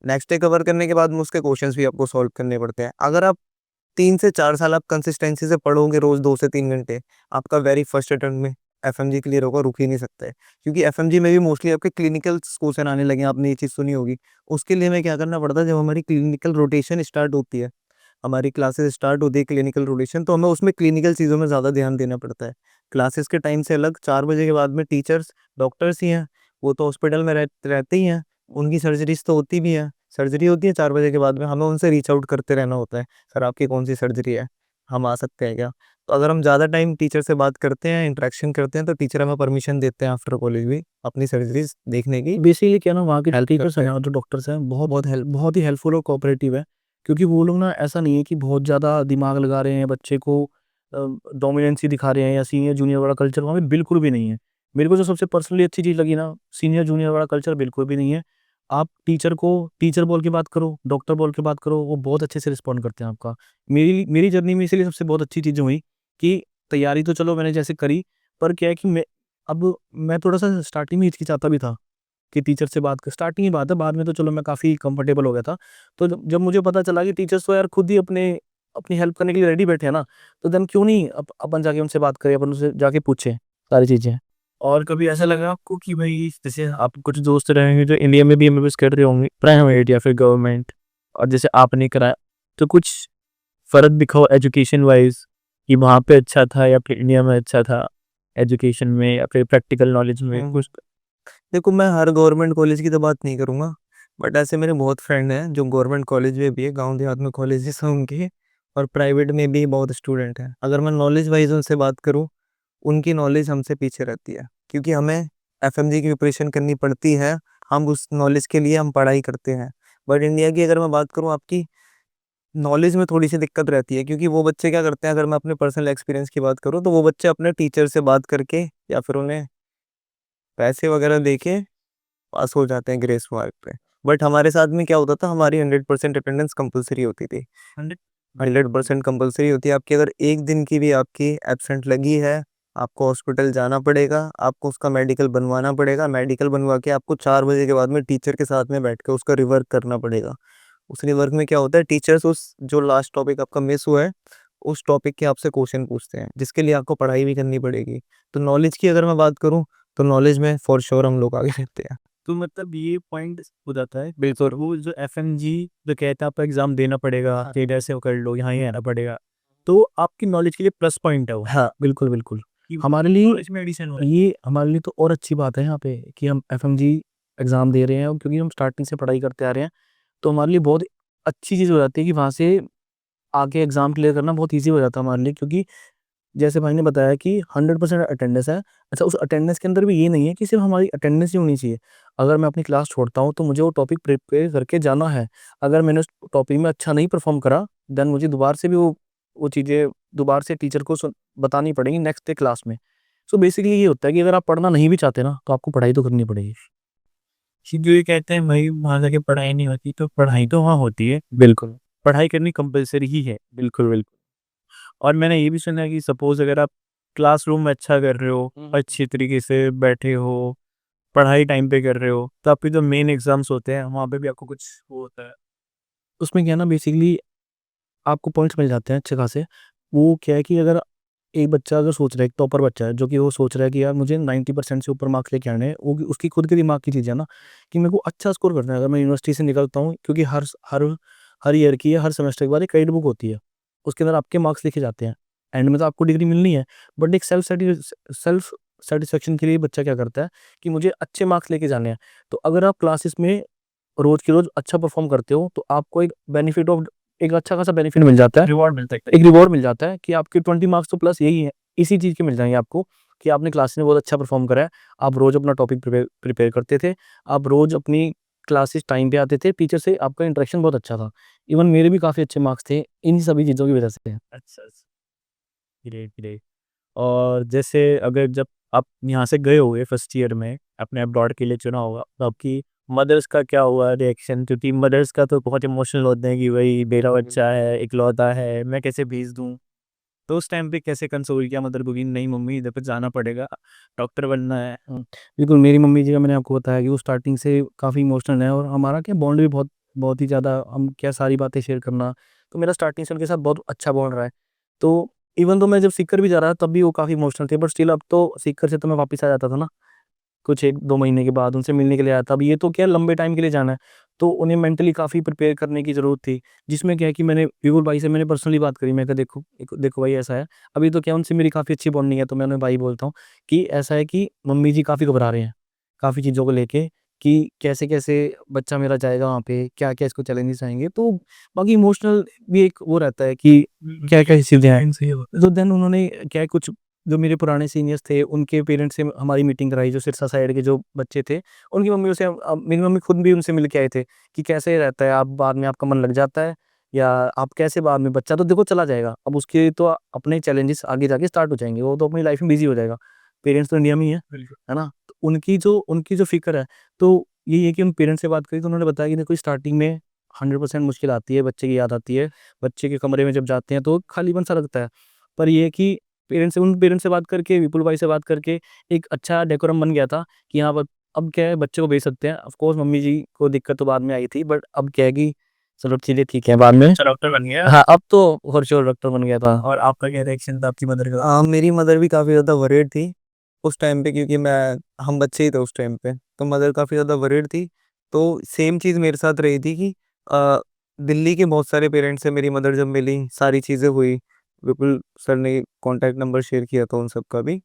नेक्स्ट डे कवर करने के बाद में उसके क्वेश्चंस भी आपको सॉल्व करने पड़ते हैं। अगर आप 3 से 4 साल आप कंसिस्टेंसी से पढ़ोगे रोज़ 2 से 3 घंटे, आपका वेरी फर्स्ट अटेम्प्ट में एफएमजी क्लियर होगा, रुक ही नहीं सकता है। क्योंकि एफएमजी में भी मोस्टली आपके क्लिनिकल क्वेश्चन आने लगे हैं, आपने ये चीज़ सुनी होगी। उसके लिए हमें क्या करना पड़ता है, जब हमारी क्लिनिकल रोटेशन स्टार्ट होती है, हमारी क्लासेस स्टार्ट होती है क्लिनिकल रोटेशन, तो हमें उसमें क्लिनिकल चीज़ों में ज़्यादा ध्यान देना पड़ता है। क्लासेस के टाइम से अलग 4 बजे के बाद में टीचर्स, डॉक्टर्स ही हैं, वो तो हॉस्पिटल में रहते ही हैं, उनकी सर्जरीज़ तो होती भी हैं। सर्जरी होती है 4 बजे के बाद में, हमें उनसे रीच आउट करते रहना होता है, सर आपकी कौन सी सर्जरी है, हम आ सकते हैं क्या? तो अगर हम ज़्यादा टाइम टीचर से बात करते हैं, इंटरेक्शन करते हैं, तो टीचर हमें परमिशन देते हैं आफ्टर कॉलेज भी अपनी सर्जरीज देखने की। बेसिकली क्या ना, वहाँ के हेल्प टीचर्स करते हैं हैं। और जो डॉक्टर्स हैं बहुत ही हेल्पफुल और कोऑपरेटिव है, क्योंकि वो लोग ना ऐसा नहीं है कि बहुत ज़्यादा दिमाग लगा रहे हैं बच्चे को, डोमिनेंसी दिखा रहे हैं या सीनियर जूनियर वाला कल्चर वहाँ पे बिल्कुल भी नहीं है। मेरे को जो सबसे पर्सनली अच्छी चीज़ लगी ना, सीनियर जूनियर वाला कल्चर बिल्कुल भी नहीं है। आप टीचर को टीचर बोल के बात करो, डॉक्टर बोल के बात करो, वो बहुत अच्छे से रिस्पॉन्ड करते हैं आपका। मेरी मेरी जर्नी में इसलिए सबसे बहुत अच्छी चीज़ हुई कि तैयारी तो चलो मैंने जैसे करी, पर क्या है कि मैं थोड़ा सा स्टार्टिंग में हिचकिचाता भी था कि टीचर से बात कर, स्टार्टिंग की बात है, बाद में तो चलो मैं काफ़ी कंफर्टेबल हो गया था। तो जब मुझे पता चला कि टीचर्स तो यार खुद ही अपनी हेल्प करने के लिए रेडी बैठे हैं ना, तो देन क्यों नहीं अपन जाके उनसे बात करें, अपन उनसे जाके पूछें सारी चीज़ें। और कभी ऐसा लगा आपको कि भाई जैसे आप कुछ दोस्त रहेंगे जो इंडिया में भी एमबीबीएस कर रहे होंगे, प्राइवेट या फिर गवर्नमेंट, और जैसे आपने कराया, तो कुछ फ़र्क दिखा हो एजुकेशन वाइज़ कि वहाँ पे अच्छा था या फिर इंडिया में अच्छा था, एजुकेशन में या फिर प्रैक्टिकल नॉलेज में कुछ? देखो मैं हर गवर्नमेंट कॉलेज की तो बात नहीं करूँगा, बट ऐसे मेरे बहुत फ्रेंड हैं जो गवर्नमेंट कॉलेज में भी है, गाँव देहात में कॉलेजेस हैं उनके, और प्राइवेट में भी बहुत स्टूडेंट हैं। अगर मैं नॉलेज वाइज़ उनसे बात करूँ, उनकी नॉलेज हमसे पीछे रहती है, क्योंकि हमें एफएमजी की प्रिपरेशन करनी पड़ती है, हम उस नॉलेज के लिए हम पढ़ाई करते हैं। बट इंडिया की अगर मैं बात करूँ, आपकी नॉलेज में थोड़ी-सी दिक्कत रहती है, क्योंकि वो बच्चे क्या करते हैं, अगर मैं अपने पर्सनल एक्सपीरियंस की बात करूँ, तो वो बच्चे अपने टीचर से बात करके या फिर उन्हें पैसे वगैरह देके पास हो जाते हैं ग्रेस मार्क पे। बट हमारे साथ में क्या होता था, हमारी 100% अटेंडेंस कंपल्सरी होती थी। 100% कंपल्सरी होती है आपकी। अगर एक दिन की भी आपकी एब्सेंट लगी है, आपको हॉस्पिटल जाना पड़ेगा, आपको उसका मेडिकल बनवाना पड़ेगा। मेडिकल बनवा के आपको 4 बजे के बाद में टीचर के साथ में बैठ के उसका रिवर्क करना पड़ेगा। उस रिवर्क में क्या होता है, टीचर्स उस जो लास्ट टॉपिक आपका मिस हुआ है, उस टॉपिक के आपसे क्वेश्चन पूछते हैं, जिसके लिए आपको पढ़ाई भी करनी पड़ेगी। तो नॉलेज की अगर मैं बात करूँ, तो नॉलेज में फॉर श्योर हम लोग आगे रहते हैं। तो मतलब ये पॉइंट हो जाता है बिल्कुल, वो जो एफएमजी जो कहता है आपको एग्जाम देना पड़ेगा, फिर ऐसे कर लो, यहाँ ही आना पड़ेगा, तो आपकी नॉलेज के लिए प्लस पॉइंट है वो हाँ, बिल्कुल, बिल्कुल। कि हमारे लिए नॉलेज में एडिशन हो। ये हमारे लिए तो और अच्छी बात है यहाँ पे कि हम एफएमजी एग्ज़ाम दे रहे हैं, और क्योंकि हम स्टार्टिंग से पढ़ाई करते आ रहे हैं, तो हमारे लिए बहुत अच्छी चीज़ हो जाती है कि वहाँ से आके एग्ज़ाम क्लियर करना बहुत ईज़ी हो जाता है हमारे लिए, क्योंकि जैसे भाई ने बताया कि 100% अटेंडेंस है। अच्छा, उस अटेंडेंस के अंदर भी ये नहीं है कि सिर्फ़ हमारी अटेंडेंस ही होनी चाहिए। अगर मैं अपनी क्लास छोड़ता हूँ, तो मुझे वो टॉपिक प्रिपेयर करके जाना है। अगर मैंने उस टॉपिक में अच्छा नहीं परफ़ॉर्म करा, देन मुझे दोबारा से भी वो चीज़ें दोबारा से टीचर को बतानी पड़ेंगी नेक्स्ट डे क्लास में। सो बेसिकली ये होता है कि अगर आप पढ़ना नहीं भी चाहते ना, तो आपको पढ़ाई तो करनी पड़ेगी। कि जो ये कहते हैं भाई वहाँ जाके पढ़ाई नहीं होती, तो पढ़ाई तो वहाँ होती है, बिल्कुल। पढ़ाई करनी कंपलसरी ही है, बिल्कुल, बिल्कुल। और मैंने ये भी सुना है कि सपोज़ अगर आप क्लासरूम में अच्छा कर रहे हो, अच्छी तरीके से बैठे हो, पढ़ाई टाइम पे कर रहे हो, तो आपके जो मेन एग्ज़ाम्स होते हैं, वहाँ पे भी आपको कुछ वो होता है। उसमें क्या है ना, बेसिकली आपको पॉइंट्स मिल जाते हैं अच्छे खासे। वो क्या है कि अगर एक बच्चा अगर सोच रहा है, एक टॉपर बच्चा है, जो कि वो सोच रहा है कि यार मुझे 90% से ऊपर मार्क्स लेके आने हैं, वो उसकी खुद के दिमाग की चीज़ है ना, कि मेरे को अच्छा स्कोर करना है। अगर मैं यूनिवर्सिटी से निकलता हूँ, क्योंकि हर हर ईयर की या हर सेमेस्टर के बाद एक क्रेडिट बुक होती है। उसके अंदर आपके मार्क्स लिखे जाते हैं। एंड में तो आपको डिग्री मिलनी है, बट एक सेल्फ सैटिस्फैक्शन के लिए बच्चा क्या करता है कि मुझे अच्छे मार्क्स लेके जाने हैं। तो अगर आप क्लासेस में रोज़ के रोज़ अच्छा परफ़ॉर्म करते हो, तो आपको एक अच्छा खासा बेनिफिट मिल जाता है। रिवॉर्ड मिलता है। एक रिवॉर्ड मिल जाता है कि आपके 20 मार्क्स तो प्लस यही है, इसी चीज़ के मिल जाएँगे आपको, कि आपने क्लास में बहुत अच्छा परफ़ॉर्म करा है। आप रोज़ अपना टॉपिक प्रिपेयर करते थे, आप रोज़ अपनी क्लासेस टाइम पे आते थे, टीचर से आपका इंटरेक्शन बहुत अच्छा था। इवन मेरे भी काफ़ी अच्छे मार्क्स थे, इन्हीं सभी चीज़ों की वजह से। अच्छा, अच्छा। Great, great. और जैसे अगर जब आप यहाँ से गए होगे फर्स्ट ईयर में, आपने अब्रॉड के लिए चुना होगा, तो आपकी मदर्स का क्या हुआ रिएक्शन? क्योंकि मदर्स का तो बहुत इमोशनल होते हैं कि भाई मेरा बच्चा है, इकलौता है, मैं कैसे भेज दूँ? तो उस टाइम पे कैसे कंसोल किया मदर को कि नहीं मम्मी इधर पे जाना पड़ेगा, डॉक्टर बनना है? बिल्कुल, मेरी मम्मी जी का मैंने आपको बताया कि वो स्टार्टिंग से काफ़ी इमोशनल है, और हमारा क्या बॉन्ड भी बहुत बहुत ही ज़्यादा, हम क्या सारी बातें शेयर करना, तो मेरा स्टार्टिंग से उनके साथ बहुत अच्छा बॉन्ड रहा है। तो इवन तो मैं जब सीकर भी जा रहा था, तब भी वो काफ़ी इमोशनल थे, बट स्टिल अब तो सीकर से तो मैं वापस आ जाता था ना, कुछ 1-2 महीने के बाद उनसे मिलने के लिए आया था। अब ये तो क्या लंबे टाइम के लिए जाना है, तो उन्हें मेंटली काफ़ी प्रिपेयर करने की ज़रूरत थी। जिसमें क्या है कि मैंने विपुल भाई से मैंने पर्सनली बात करी, मैं कहा देखो देखो भाई ऐसा है। अभी तो क्या उनसे मेरी काफ़ी अच्छी बॉन्डिंग है, तो मैं उन्हें भाई बोलता हूँ कि ऐसा है कि मम्मी जी काफ़ी घबरा रहे हैं, काफ़ी चीज़ों को लेके, कि कैसे-कैसे बच्चा मेरा जाएगा वहाँ पे, क्या-क्या इसको चैलेंजेस आएँगे। तो बाकी इमोशनल भी एक वो रहता है कि क्या-क्या चीज़ें हैं। तो देन उन्होंने क्या है, कुछ जो मेरे पुराने सीनियर्स थे, उनके पेरेंट्स से हमारी मीटिंग कराई, जो सिरसा साइड के जो बच्चे थे, उनकी मम्मियों से मेरी मम्मी खुद भी उनसे मिल के आए थे कि कैसे रहता है, आप बाद में आपका मन लग जाता है या आप कैसे बाद में, बच्चा तो देखो चला जाएगा, अब उसके तो अपने चैलेंजेस आगे जाके स्टार्ट हो जाएँगे, वो तो अपनी लाइफ में बिज़ी हो जाएगा। पेरेंट्स तो इंडिया में ही है ना? तो उनकी जो फ़िक्र है, तो यही है कि उन पेरेंट्स से बात करी तो उन्होंने बताया कि देखो स्टार्टिंग में 100% मुश्किल आती है, बच्चे की याद आती है, बच्चे के कमरे में जब जाते हैं तो खालीपन-सा लगता है। पर ये है कि उन पेरेंट्स से बात करके, विपुल भाई से बात करके एक अच्छा डेकोरम बन गया था कि हाँ, अब क्या है, बच्चे को भेज सकते हैं। ऑफ कोर्स मम्मी जी को दिक्कत तो बाद में आई थी, बट अब क्या है कि चलो चीज़ें ठीक है बाद में। अच्छा डॉक्टर बन गया। हाँ, अब तो फॉर श्योर डॉक्टर बन गया था। और आपका क्या रिएक्शन था आपकी मदर का? मेरी मदर भी काफ़ी ज़्यादा वरीड थी उस टाइम पे, क्योंकि हम बच्चे ही थे उस टाइम पे, तो मदर काफ़ी ज़्यादा वरीड थी। तो सेम चीज़ मेरे साथ रही थी कि अ, दिल्ली के बहुत सारे पेरेंट्स से मेरी मदर जब मिली, सारी चीज़ें हुई, विपुल सर ने कॉन्टैक्ट नंबर शेयर किया था उन सब का भी,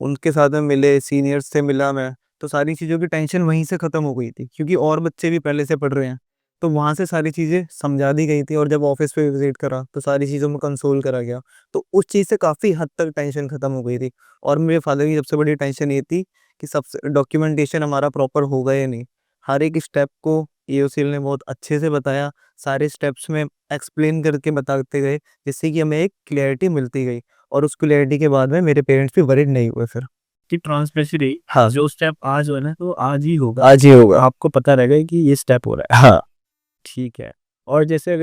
उनके साथ में मिले, सीनियर्स से मिला मैं, तो सारी चीज़ों की टेंशन वहीं से ख़त्म हो गई थी, क्योंकि और बच्चे भी पहले से पढ़ रहे हैं। तो वहाँ से सारी चीज़ें समझा दी गई थी, और जब ऑफ़िस पे विज़िट करा तो सारी चीज़ों में कंसोल करा गया। तो उस चीज़ से काफ़ी हद तक टेंशन खत्म हो गई थी। और मेरे फादर की सबसे बड़ी टेंशन ये थी कि सबसे डॉक्यूमेंटेशन हमारा प्रॉपर होगा या नहीं। हर एक स्टेप को ईओसीएल ने बहुत अच्छे से बताया, सारे स्टेप्स में एक्सप्लेन करके बताते गए, जिससे कि हमें एक क्लैरिटी मिलती गई, और उस क्लैरिटी के बाद में मेरे पेरेंट्स भी वरीड नहीं हुए फिर। कि ट्रांसपेरेंसी रही, हाँ, जो स्टेप आज हो ना तो आज ही होगा, आज ही होगा। आपको पता रहेगा कि ये स्टेप हो रहा है। हाँ। ठीक है। और जैसे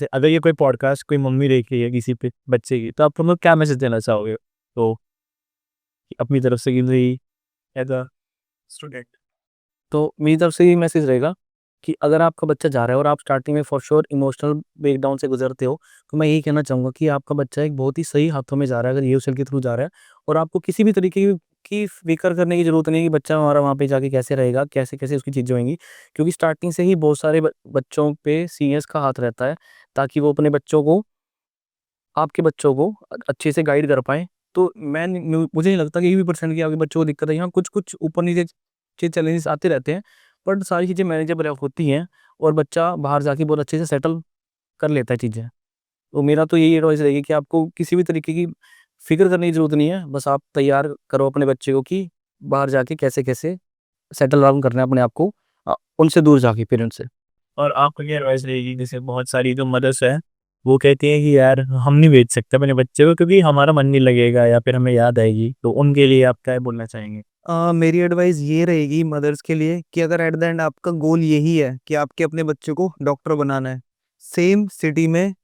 अगर ये कोई पॉडकास्ट कोई मम्मी देख रही है किसी पे बच्चे की, तो आप तुम लोग क्या मैसेज देना चाहोगे? तो अपनी तरफ से कि भाई एज अ स्टूडेंट। तो मेरी तरफ से ये मैसेज रहेगा कि अगर आपका बच्चा जा रहा है और आप स्टार्टिंग में फॉर श्योर इमोशनल ब्रेकडाउन से गुजरते हो, तो मैं यही कहना चाहूँगा कि आपका बच्चा एक बहुत ही सही हाथों में जा रहा है, अगर ईओसीएल के थ्रू जा रहा है, और आपको किसी भी तरीके की फ़िक्र करने की ज़रूरत नहीं है कि बच्चा हमारा वहाँ पे जाके कैसे रहेगा, कैसे-कैसे उसकी चीज़ें होंगी। क्योंकि स्टार्टिंग से ही बहुत सारे बच्चों पे सीनियर्स का हाथ रहता है, ताकि वो अपने बच्चों को, आपके बच्चों को अच्छे से गाइड कर पाएँ। तो मुझे नहीं लगता कि 1% की आपके बच्चों को दिक्कत है। यहाँ कुछ-कुछ ऊपर-नीचे चैलेंजेस आते रहते हैं, बट सारी चीज़ें मैनेजेबल होती हैं, और बच्चा बाहर जाके बहुत अच्छे से सेटल कर लेता है चीज़ें। तो मेरा तो यही एडवाइस रहेगी कि आपको किसी भी तरीके की फ़िक्र करने की ज़रूरत नहीं है, बस आप तैयार करो अपने बच्चे को कि बाहर जाके कैसे-कैसे सेटल डाउन करना है अपने आप को, उनसे दूर जाके, पेरेंट्स से। और आपको क्या एडवाइस रहेगी? जैसे बहुत सारी जो मदर्स हैं, वो कहती हैं कि यार हम नहीं भेज सकते अपने बच्चे को क्योंकि हमारा मन नहीं लगेगा या फिर हमें याद आएगी, तो उनके लिए आप क्या बोलना चाहेंगे? मेरी एडवाइस ये रहेगी मदर्स के लिए कि अगर एट द एंड आपका गोल यही है कि आपके अपने बच्चे को डॉक्टर बनाना है, सेम सिटी में,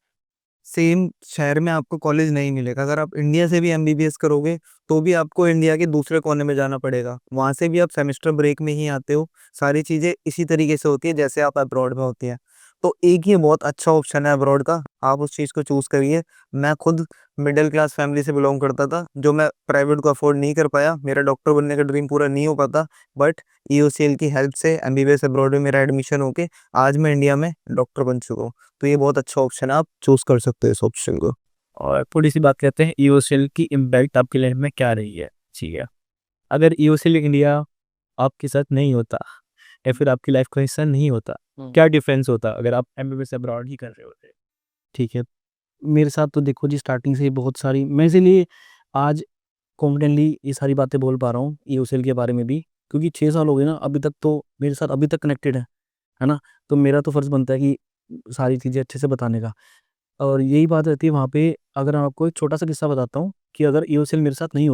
सेम शहर में आपको कॉलेज नहीं मिलेगा। अगर आप इंडिया से भी एमबीबीएस करोगे, तो भी आपको इंडिया के दूसरे कोने में जाना पड़ेगा। वहाँ से भी आप सेमेस्टर ब्रेक में ही आते हो। सारी चीज़ें इसी तरीके से होती है जैसे आप अब्रॉड में होती हैं। तो एक ये बहुत अच्छा ऑप्शन है अब्रॉड का, आप उस चीज़ को चूज़ करिए। मैं खुद मिडिल क्लास फैमिली से बिलॉन्ग करता था, जो मैं प्राइवेट को अफोर्ड नहीं कर पाया। मेरा डॉक्टर बनने का ड्रीम पूरा नहीं हो पाता, बट ईओसीएल की हेल्प से एमबीबीएस अब्रॉड में मेरा एडमिशन होके आज मैं इंडिया में डॉक्टर बन चुका हूँ। तो ये बहुत अच्छा ऑप्शन है, आप चूज़ कर सकते हो इस ऑप्शन को। और थोड़ी-सी बात करते हैं ईओसीएल की इम्पैक्ट आपकी लाइफ में क्या रही है? ठीक है। अगर ईओसीएल इंडिया आपके साथ नहीं होता या फिर आपकी लाइफ का हिस्सा नहीं होता, क्या डिफरेंस होता अगर आप एमबीबीएस अब्रॉड ही कर रहे होते? ठीक है। मेरे साथ तो देखो जी, स्टार्टिंग से ही बहुत सारी, मैं इसीलिए आज कॉन्फिडेंटली ये सारी बातें बोल पा रहा हूँ ईओसीएल के बारे में भी, क्योंकि 6 साल हो गए ना, अभी तक तो मेरे साथ अभी तक कनेक्टेड है ना? तो मेरा तो फ़र्ज़ बनता है कि सारी चीज़ें अच्छे से बताने का। और यही बात रहती है वहाँ पे, अगर मैं आपको एक छोटा-सा किस्सा बताता हूँ कि अगर ईओसीएल मेरे साथ नहीं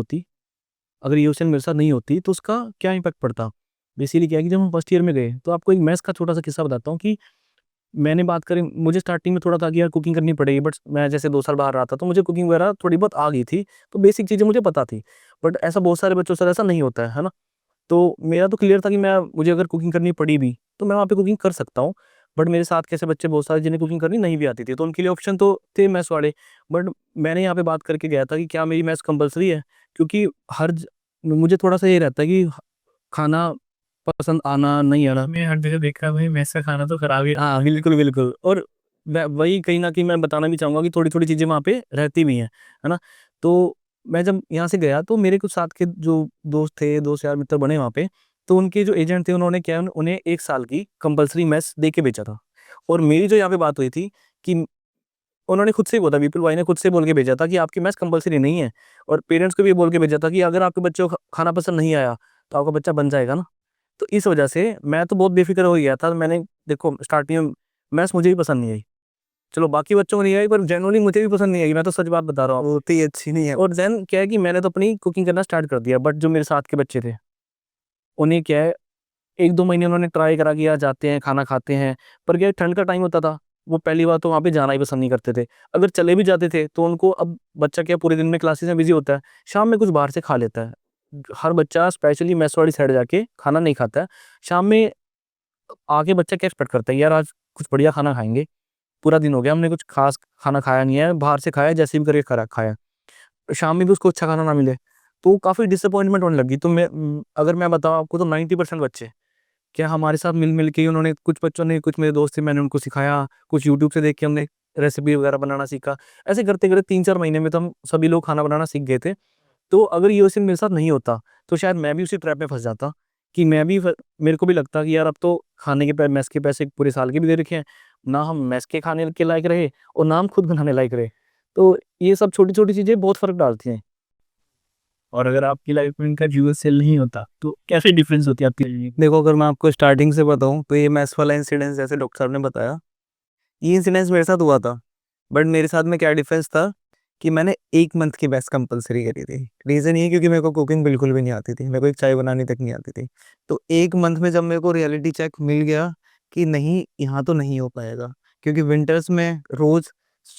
होती, तो उसका क्या इम्पैक्ट पड़ता। बेसिकली क्या है कि जब हम फर्स्ट ईयर में गए, तो आपको एक मैथ्स का छोटा-सा किस्सा बताता हूँ कि मैंने बात करी, मुझे स्टार्टिंग में थोड़ा था कि यार कुकिंग करनी पड़ेगी, बट मैं जैसे 2 साल बाहर रहा था, तो मुझे कुकिंग वगैरह थोड़ी बहुत आ गई थी, तो बेसिक चीज़ें मुझे पता थी। बट ऐसा बहुत सारे बच्चों के साथ ऐसा नहीं होता है ना? तो मेरा तो क्लियर था कि मुझे अगर कुकिंग करनी पड़ी भी, तो मैं वहाँ पे कुकिंग कर सकता हूँ। बट मेरे साथ के ऐसे बच्चे बहुत सारे जिन्हें कुकिंग करनी नहीं भी आती थी, तो उनके लिए ऑप्शन तो थे मेस वाले। बट मैंने यहाँ पे बात करके गया था कि क्या मेरी मेस कंपल्सरी है? क्योंकि मुझे थोड़ा-सा ये रहता है कि खाना पसंद आना, नहीं आना। मैं हर जगह देखा है भाई मेस का खाना तो खराब ही। हाँ, बिल्कुल, बिल्कुल। और मैं वही कहीं न कहीं मैं बताना भी चाहूँगा कि थोड़ी-थोड़ी चीज़ें वहाँ पे रहती भी हैं, है ना? तो मैं जब यहाँ से गया, तो मेरे कुछ साथ के जो दोस्त थे, दोस्त यार मित्र बने वहाँ पे, तो उनके जो एजेंट थे उन्होंने क्या उन्हें 1 साल की कंपल्सरी मेस दे के बेचा था। और मेरी जो यहाँ पे बात हुई थी कि उन्होंने खुद से ही बोला, विपुल भाई ने खुद से बोल के भेजा था कि आपकी मेस कंपल्सरी नहीं है, और पेरेंट्स को भी बोल के भेजा था कि अगर आपके बच्चे को खाना पसंद नहीं आया, तो आपका बच्चा बन जाएगा ना। तो इस वजह से मैं तो बहुत बेफ़िक्र हो गया था। मैंने देखो स्टार्टिंग में मेस मुझे भी पसंद नहीं आई। चलो बाकी बच्चों को नहीं आई, पर जेनुइनली मुझे भी पसंद नहीं आई, मैं तो सच बात बता रहा हूँ। वो उतनी अच्छी नहीं है। और देन क्या है कि मैंने तो अपनी कुकिंग करना स्टार्ट कर दिया, बट जो मेरे साथ के बच्चे थे, उन्हें क्या है 1-2 महीने उन्होंने ट्राई करा कि यार जाते हैं, खाना खाते हैं, पर क्या है ठंड का टाइम होता था, वो पहली बात तो वहाँ पे जाना ही पसंद नहीं करते थे। अगर चले भी जाते थे तो उनको, अब बच्चा क्या पूरे दिन में क्लासेस में बिज़ी होता है, शाम में कुछ बाहर से खा लेता है। हर बच्चा स्पेशली मेस वाली साइड जाके खाना नहीं खाता है। शाम में आके बच्चा क्या एक्सपेक्ट करता है, यार आज कुछ बढ़िया खाना खाएँगे, पूरा दिन हो गया हमने कुछ ख़ास खाना खाया नहीं है, बाहर से खाया जैसे भी करके खरा खाया। शाम में भी उसको अच्छा खाना ना मिले, तो काफ़ी डिसअपॉइंटमेंट होने लगी। तो अगर मैं बताऊँ आपको, तो 90% बच्चे क्या हमारे साथ मिल-मिल के ही उन्होंने, कुछ बच्चों ने, कुछ मेरे दोस्त थे मैंने उनको सिखाया, कुछ यूट्यूब से देख के हमने रेसिपी वगैरह बनाना सीखा। ऐसे करते-करते 3-4 महीने में तो हम सभी लोग खाना बनाना सीख गए थे। तो अगर ये सीन मेरे साथ नहीं होता, तो शायद मैं भी उसी ट्रैप में फँस जाता कि मैं भी फ मेरे को भी लगता कि यार अब तो खाने के मेस के पैसे पूरे साल के भी दे रखे हैं, ना हम मेस के खाने के लायक रहे और ना हम खुद बनाने लायक रहे। तो ये सब छोटी-छोटी चीज़ें बहुत फ़र्क डालती हैं। और अगर आपकी लाइफ में इनका ड्यूअल नहीं होता, तो कैसे डिफरेंस होती है आपकी ज़िंदगी में? देखो, अगर मैं आपको स्टार्टिंग से बताऊँ तो ये मेस वाला इंसिडेंस जैसे डॉक्टर साहब ने बताया, ये इंसिडेंस मेरे साथ हुआ था। बट मेरे साथ में क्या डिफरेंस था कि मैंने 1 मंथ की मेस कंपल्सरी करी थी। रीज़न ये क्योंकि मेरे को कुकिंग बिल्कुल भी नहीं आती थी। मेरे को एक चाय बनानी तक नहीं आती थी। तो 1 मंथ में जब मेरे को रियलिटी चेक मिल गया कि नहीं, यहाँ तो नहीं हो पाएगा, क्योंकि विंटर्स में रोज़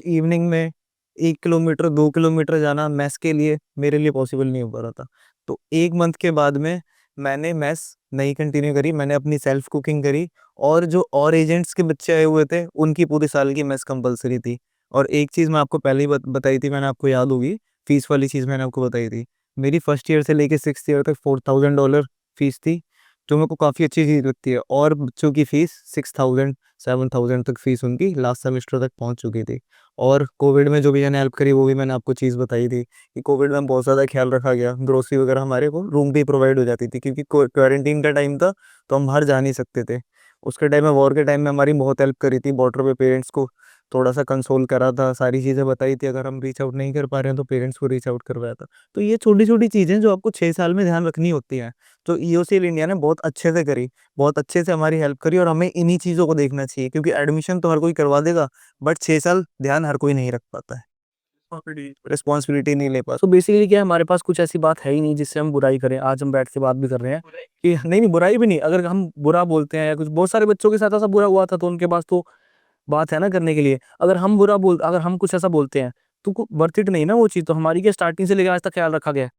इवनिंग में 1 किलोमीटर 2 किलोमीटर जाना मेस के लिए मेरे लिए पॉसिबल नहीं हो पा रहा था। तो 1 मंथ के बाद में मैंने मेस नहीं कंटिन्यू करी, मैंने अपनी सेल्फ कुकिंग करी, और जो और एजेंट्स के बच्चे आए हुए थे, उनकी पूरे साल की मेस कंपल्सरी थी। और एक चीज़ मैं आपको पहले ही बताई थी, मैंने आपको याद होगी, फीस वाली चीज़ मैंने आपको बताई थी। मेरी फर्स्ट ईयर से लेके 6th ईयर तक $4000 फीस थी, जो मेरे को काफ़ी अच्छी चीज़ लगती है, और बच्चों की फीस 6000 7000 तक फीस उनकी लास्ट सेमेस्टर तक पहुँच चुकी थी। और कोविड में जो भैया ने हेल्प करी, वो भी मैंने आपको चीज़ बताई थी कि कोविड में बहुत ज़्यादा ख्याल रखा गया। ग्रोसरी वगैरह हमारे को रूम पे ही प्रोवाइड हो जाती थी, क्योंकि क्वारंटीन का टाइम था, तो हम बाहर जा नहीं सकते थे। उसके टाइम में, वॉर के टाइम में हमारी बहुत हेल्प करी थी, बॉर्डर पे पेरेंट्स को थोड़ा-सा कंसोल करा था, सारी चीज़ें बताई थी, अगर हम रीच आउट नहीं कर पा रहे हैं तो पेरेंट्स को रीच आउट करवाया था। तो ये छोटी-छोटी चीज़ें जो आपको 6 साल में ध्यान रखनी होती हैं, तो ईओसीएल इंडिया ने बहुत अच्छे से करी, बहुत अच्छे से हमारी हेल्प करी, और हमें इन्हीं चीज़ों को देखना चाहिए, क्योंकि एडमिशन तो हर कोई करवा देगा, बट 6 साल ध्यान हर कोई नहीं रख पाता है, रिस्पॉन्सिबिलिटी नहीं ले पाता। तो बेसिकली क्या है, हमारे पास कुछ ऐसी बात है ही नहीं जिससे हम बुराई करें। आज हम बैठ के बात भी कर रहे हैं कि नहीं, बुराई भी नहीं, अगर हम बुरा बोलते हैं या कुछ, बहुत सारे बच्चों के साथ ऐसा बुरा हुआ था, तो उनके पास तो बात है ना करने के लिए। अगर हम कुछ ऐसा बोलते हैं, तो वर्थ इट नहीं ना वो चीज़, तो हमारी क्या स्टार्टिंग से लेके आज तक ख्याल रखा गया है।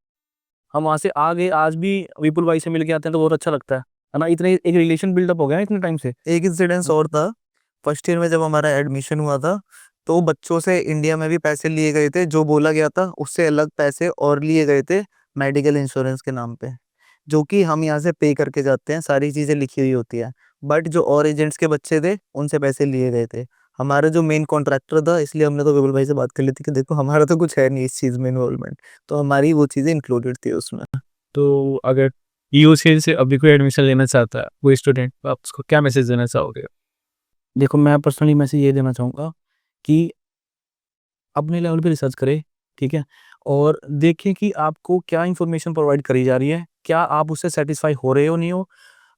हम वहाँ से आ गए, आज भी विपुल भाई से मिल के आते हैं तो बहुत अच्छा लगता है ना? इतने एक रिलेशन बिल्डअप हो गया है इतने टाइम से। एक इंसिडेंस और था, फर्स्ट ईयर में जब हमारा एडमिशन हुआ था, तो बच्चों से इंडिया में भी पैसे लिए गए थे, जो बोला गया था उससे अलग पैसे और लिए गए थे मेडिकल इंश्योरेंस के नाम पे, जो कि हम यहाँ से पे करके जाते हैं, सारी चीज़ें लिखी हुई होती है। बट जो और एजेंट्स के बच्चे थे, उनसे पैसे लिए गए थे। हमारा जो मेन कॉन्ट्रैक्टर था, इसलिए हमने तो विपुल भाई से बात कर ली थी कि देखो, हमारा तो कुछ है नहीं इस चीज़ में इन्वॉल्वमेंट, तो हमारी वो चीज़ें इंक्लूडेड थी उसमें। तो अगर ईओसीएल से अभी कोई एडमिशन लेना चाहता है, कोई स्टूडेंट, तो आप उसको क्या मैसेज देना चाहोगे? देखो मैं पर्सनली मैसेज ये देना चाहूँगा कि अपने लेवल पे रिसर्च करें, ठीक है? और देखें कि आपको क्या इन्फॉर्मेशन प्रोवाइड करी जा रही है, क्या आप उससे सैटिस्फाई हो रहे हो, नहीं हो?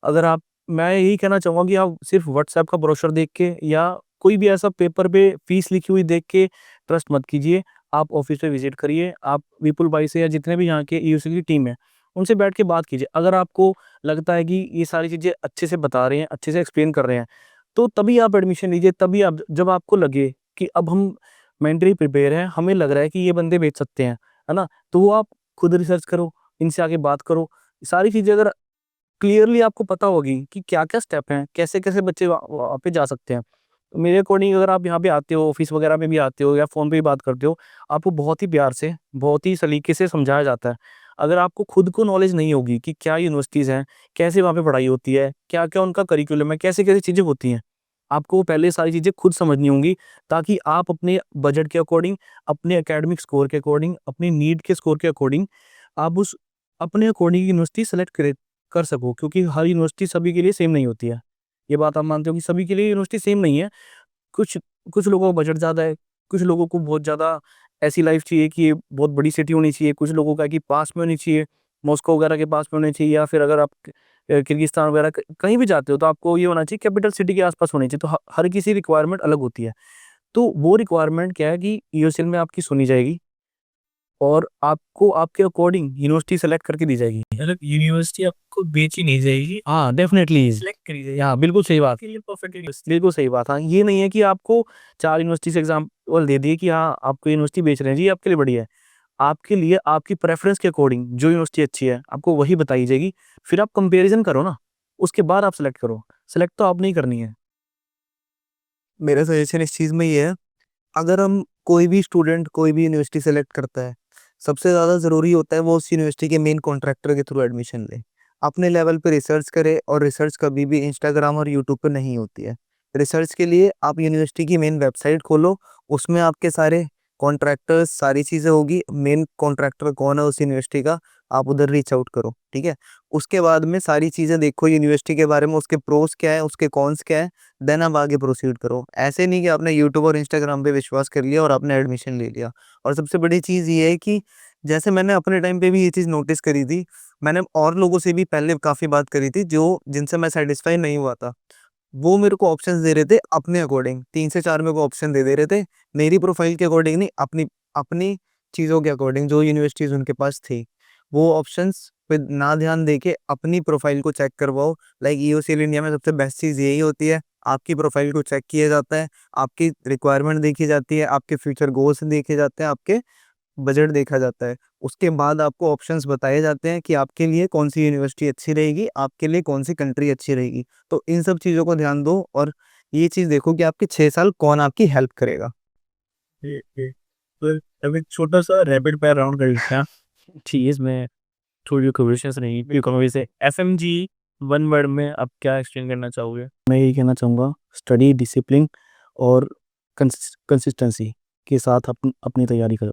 अगर आप मैं यही कहना चाहूँगा कि आप सिर्फ़ व्हाट्सऐप का ब्रोशर देख के या कोई भी ऐसा पेपर पे फीस लिखी हुई देख के ट्रस्ट मत कीजिए। आप ऑफ़िस पे विज़िट करिए, आप विपुल भाई से या जितने भी यहाँ के ईयूसी की टीम है, उनसे बैठ के बात कीजिए। अगर आपको लगता है कि ये सारी चीज़ें अच्छे से बता रहे हैं, अच्छे से एक्सप्लेन कर रहे हैं, तो तभी आप एडमिशन लीजिए, तभी आप, जब आपको लगे कि अब हम मेंटली प्रिपेयर हैं, हमें लग रहा है कि ये बंदे बेच सकते हैं, है ना? तो वो आप खुद रिसर्च करो, इनसे आके बात करो। सारी चीज़ें अगर क्लियरली आपको पता होगी कि क्या-क्या स्टेप हैं, कैसे-कैसे बच्चे वहाँ पे जा सकते हैं। तो मेरे अकॉर्डिंग अगर आप यहाँ पे आते हो, ऑफ़िस वगैरह में भी आते हो या फ़ोन पे भी बात करते हो, आपको बहुत ही प्यार से, बहुत ही सलीके से समझाया जाता है। अगर आपको खुद को नॉलेज नहीं होगी कि क्या यूनिवर्सिटीज़ हैं, कैसे वहाँ पे पढ़ाई होती है, क्या-क्या उनका करिकुलम है, कैसे-कैसे चीज़ें होती हैं, आपको पहले सारी चीज़ें खुद समझनी होंगी, ताकि आप अपने बजट के अकॉर्डिंग, अपने एकेडमिक स्कोर के अकॉर्डिंग, अपनी नीड के स्कोर के अकॉर्डिंग, आप उस अपने अकॉर्डिंग यूनिवर्सिटी सेलेक्ट करें। कर सको, क्योंकि हर यूनिवर्सिटी सभी के लिए सेम नहीं होती है। ये बात आप मानते हो कि सभी के लिए यूनिवर्सिटी सेम नहीं है। कुछ कुछ लोगों का बजट ज़्यादा है, कुछ लोगों को बहुत ज़्यादा ऐसी लाइफ चाहिए कि ये बहुत बड़ी सिटी होनी चाहिए, कुछ लोगों का है कि पास में होनी चाहिए, मॉस्को वगैरह के पास में होनी चाहिए, या फिर अगर आप किर्गिस्तान वगैरह कहीं भी जाते हो तो आपको ये होना चाहिए कैपिटल सिटी के आसपास होनी चाहिए। तो हर किसी रिक्वायरमेंट अलग होती है। तो वो रिक्वायरमेंट क्या है कि यूएसएल में आपकी सुनी जाएगी और आपको आपके अकॉर्डिंग यूनिवर्सिटी सेलेक्ट करके दी जाएगी। मतलब यूनिवर्सिटी आपको बेची नहीं जाएगी, हाँ, डेफिनेटली। सिलेक्ट करी जाएगी हाँ, बिल्कुल सही बात। आपके लिए परफेक्ट यूनिवर्सिटी। बिल्कुल सही बात। हाँ, ये नहीं है कि आपको 4 यूनिवर्सिटी से एग्ज़ाम्पल दे दिए कि हाँ, आपको यूनिवर्सिटी बेच रहे हैं जी, ये आपके लिए बढ़िया है। आपके लिए आपकी प्रेफ़रेंस के अकॉर्डिंग जो यूनिवर्सिटी अच्छी है, आपको वही बताई जाएगी। फिर आप कंपैरिज़न करो ना, उसके बाद आप सेलेक्ट करो। सेलेक्ट तो आपने ही करनी है। मेरा सजेशन इस चीज़ में ये है, अगर हम कोई भी स्टूडेंट कोई भी यूनिवर्सिटी सेलेक्ट करता है, सबसे ज़्यादा ज़रूरी होता है वो उस यूनिवर्सिटी के मेन कॉन्ट्रैक्टर के थ्रू एडमिशन ले। अपने लेवल पे रिसर्च करे, और रिसर्च कभी भी इंस्टाग्राम और यूट्यूब पे नहीं होती है। रिसर्च के लिए आप यूनिवर्सिटी की मेन वेबसाइट खोलो, उसमें आपके सारे कॉन्ट्रैक्टर्स सारी चीज़ें होगी, मेन कॉन्ट्रैक्टर कौन है उस यूनिवर्सिटी का, आप उधर रीच आउट करो, ठीक है? उसके बाद में सारी चीज़ें देखो यूनिवर्सिटी के बारे में, उसके प्रोस क्या है, उसके कॉन्स क्या है, देन आप आगे प्रोसीड करो। ऐसे नहीं कि आपने यूट्यूब और इंस्टाग्राम पे विश्वास कर लिया और आपने एडमिशन ले लिया। और सबसे बड़ी चीज़ ये है कि जैसे मैंने अपने टाइम पे भी ये चीज़ नोटिस करी थी, मैंने और लोगों से भी पहले काफ़ी बात करी थी जो जिनसे मैं सैटिस्फाई नहीं हुआ था। वो मेरे को ऑप्शंस दे रहे थे अपने अकॉर्डिंग, 3 से 4 मेरे को ऑप्शन दे रहे थे। मेरी प्रोफाइल के अकॉर्डिंग नहीं, अपनी अपनी चीज़ों के अकॉर्डिंग, जो यूनिवर्सिटीज़ उनके पास थी। वो ऑप्शंस पे ना ध्यान देके अपनी प्रोफाइल को चेक करवाओ। लाइक ईओसीएल इंडिया में सबसे बेस्ट चीज़ यही होती है, आपकी प्रोफाइल को चेक किया जाता है, आपकी रिक्वायरमेंट देखी जाती है, आपके फ्यूचर गोल्स देखे जाते हैं, आपके बजट देखा जाता है। उसके बाद आपको ऑप्शंस बताए जाते हैं कि आपके लिए कौन-सी यूनिवर्सिटी अच्छी रहेगी, आपके लिए कौन-सी कंट्री अच्छी रहेगी। तो इन सब चीज़ों को ध्यान दो, और ये चीज़ देखो कि आपके 6 साल कौन आपकी हेल्प करेगा। ठीक। तो अब एक छोटा-सा रैपिड फायर राउंड कर लेते हैं। ठीक है, इसमें थोड़ी क्वेश्चंस रहेंगी, फिर कहोगे से एफएमजी 1 वर्ड में आप क्या एक्सप्लेन करना चाहोगे? मैं यही कहना चाहूँगा, स्टडी, डिसिप्लिन और कंसिस्टेंसी के साथ अपनी तैयारी करो।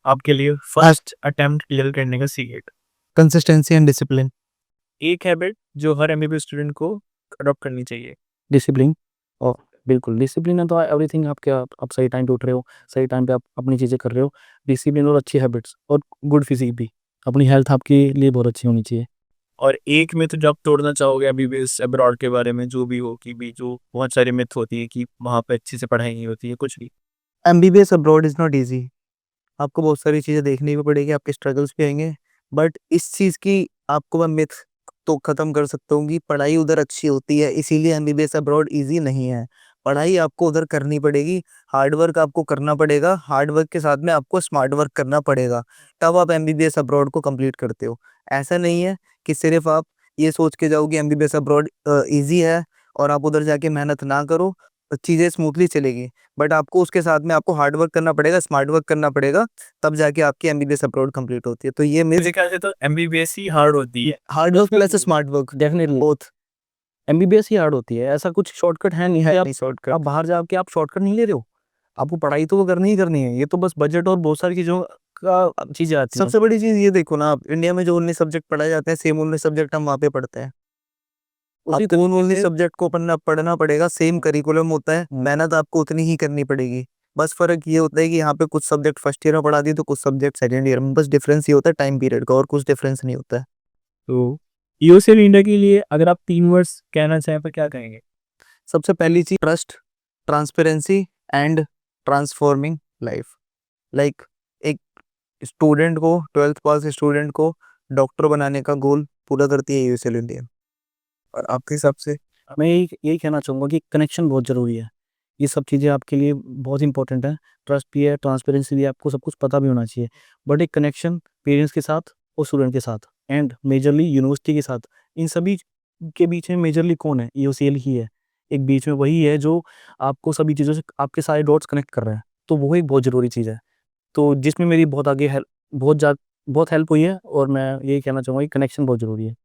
आपके लिए फर्स्ट अटेम्प्ट क्लियर करने का सीक्रेट? Consistency and discipline. एक हैबिट जो हर एमबीबीएस स्टूडेंट को अडॉप्ट करनी चाहिए? डिसिप्लिन, और बिल्कुल डिसिप्लिन है तो एवरीथिंग आपके आप सही टाइम पे उठ रहे हो, सही टाइम पे आप अपनी चीज़ें कर रहे हो। डिसिप्लिन और अच्छी हैबिट्स और गुड फिज़िक भी। अपनी हेल्थ आपके लिए बहुत अच्छी होनी चाहिए। और एक मिथ जो आप तोड़ना चाहोगे एमबीबीएस अब्रॉड के बारे में, जो भी हो, कि भी जो बहुत सारे मिथ होती है कि वहाँ पे अच्छे से पढ़ाई नहीं होती है, कुछ भी? MBBS abroad is not easy. आपको बहुत सारी चीज़ें देखनी भी पड़ेगी, आपके स्ट्रगल्स भी आएँगे। बट इस चीज़ की आपको मैं मिथ तो ख़त्म कर सकता हूँ कि पढ़ाई उधर अच्छी होती है, इसीलिए एमबीबीएस अब्रॉड ईज़ी नहीं है। पढ़ाई आपको उधर करनी पड़ेगी, हार्ड वर्क आपको करना पड़ेगा, हार्ड वर्क के साथ में आपको स्मार्ट वर्क करना पड़ेगा, तब आप एमबीबीएस अब्रॉड को कंप्लीट करते हो। ऐसा नहीं है कि सिर्फ़ आप ये सोच के जाओ कि एमबीबीएस अब्रॉड ईज़ी है और आप उधर जाके मेहनत ना करो, चीज़ें स्मूथली चलेगी। बट आपको उसके साथ में आपको हार्ड वर्क करना पड़ेगा, स्मार्ट वर्क करना पड़ेगा, तब जाके आपकी एमबीबीएस अब्रॉड कंप्लीट होती है। तो ये मेरे मिथ, ख्याल से तो एमबीबीएस ही हार्ड होती है। Hard work plus smart work, definitely both. MBBS ही हार्ड होती है। ऐसा कुछ शॉर्टकट है नहीं है। नहीं शॉर्टकट। आप बाहर जाके आप शॉर्टकट नहीं ले रहे हो। आपको पढ़ाई तो करनी ही करनी है। ये तो बस बजट और बहुत सारी चीज़ों का चीज़ें आती हैं। सबसे बड़ी चीज़ ये देखो ना, आप इंडिया में जो 19 सब्जेक्ट पढ़ाए जाते हैं, सेम 19 सब्जेक्ट हम वहाँ पे पढ़ते हैं। उसी आपको उन तरीके 19 से सब्जेक्ट को पढ़ना पड़ेगा, सेम करिकुलम होता है, मेहनत आपको उतनी ही करनी पड़ेगी। बस फ़र्क ये होता है कि यहाँ पे कुछ सब्जेक्ट फर्स्ट ईयर में पढ़ा दिए, तो कुछ सब्जेक्ट सेकंड ईयर में, बस डिफरेंस ये होता है टाइम पीरियड का, और कुछ डिफरेंस नहीं होता है। तो यूएसएल इंडिया के लिए अगर आप 3 वर्ड्स कहना चाहें तो क्या कहेंगे? सबसे पहली चीज़ trust, transparency and transforming life. Like एक स्टूडेंट को, 12th पास स्टूडेंट को डॉक्टर बनाने का गोल पूरा करती है यूएसएल इंडिया। और आपके हिसाब से? मैं यही कहना चाहूँगा कि कनेक्शन बहुत ज़रूरी है। ये सब चीज़ें आपके लिए बहुत इंपॉर्टेंट है। ट्रस्ट भी है, ट्रांसपेरेंसी भी है, आपको सब कुछ पता भी होना चाहिए। बट एक कनेक्शन पेरेंट्स के साथ और स्टूडेंट के साथ एंड मेजरली यूनिवर्सिटी के साथ, इन सभी के बीच में मेजरली कौन है? यूसीएल ही है। एक बीच में वही है जो आपको सभी चीज़ों से आपके सारे डॉट्स कनेक्ट कर रहा है। तो वो एक बहुत ज़रूरी चीज़ है। तो जिसमें मेरी बहुत आगे हेल्प बहुत हेल्प हुई है, और मैं यही कहना चाहूँगा कि कनेक्शन बहुत ज़रूरी है।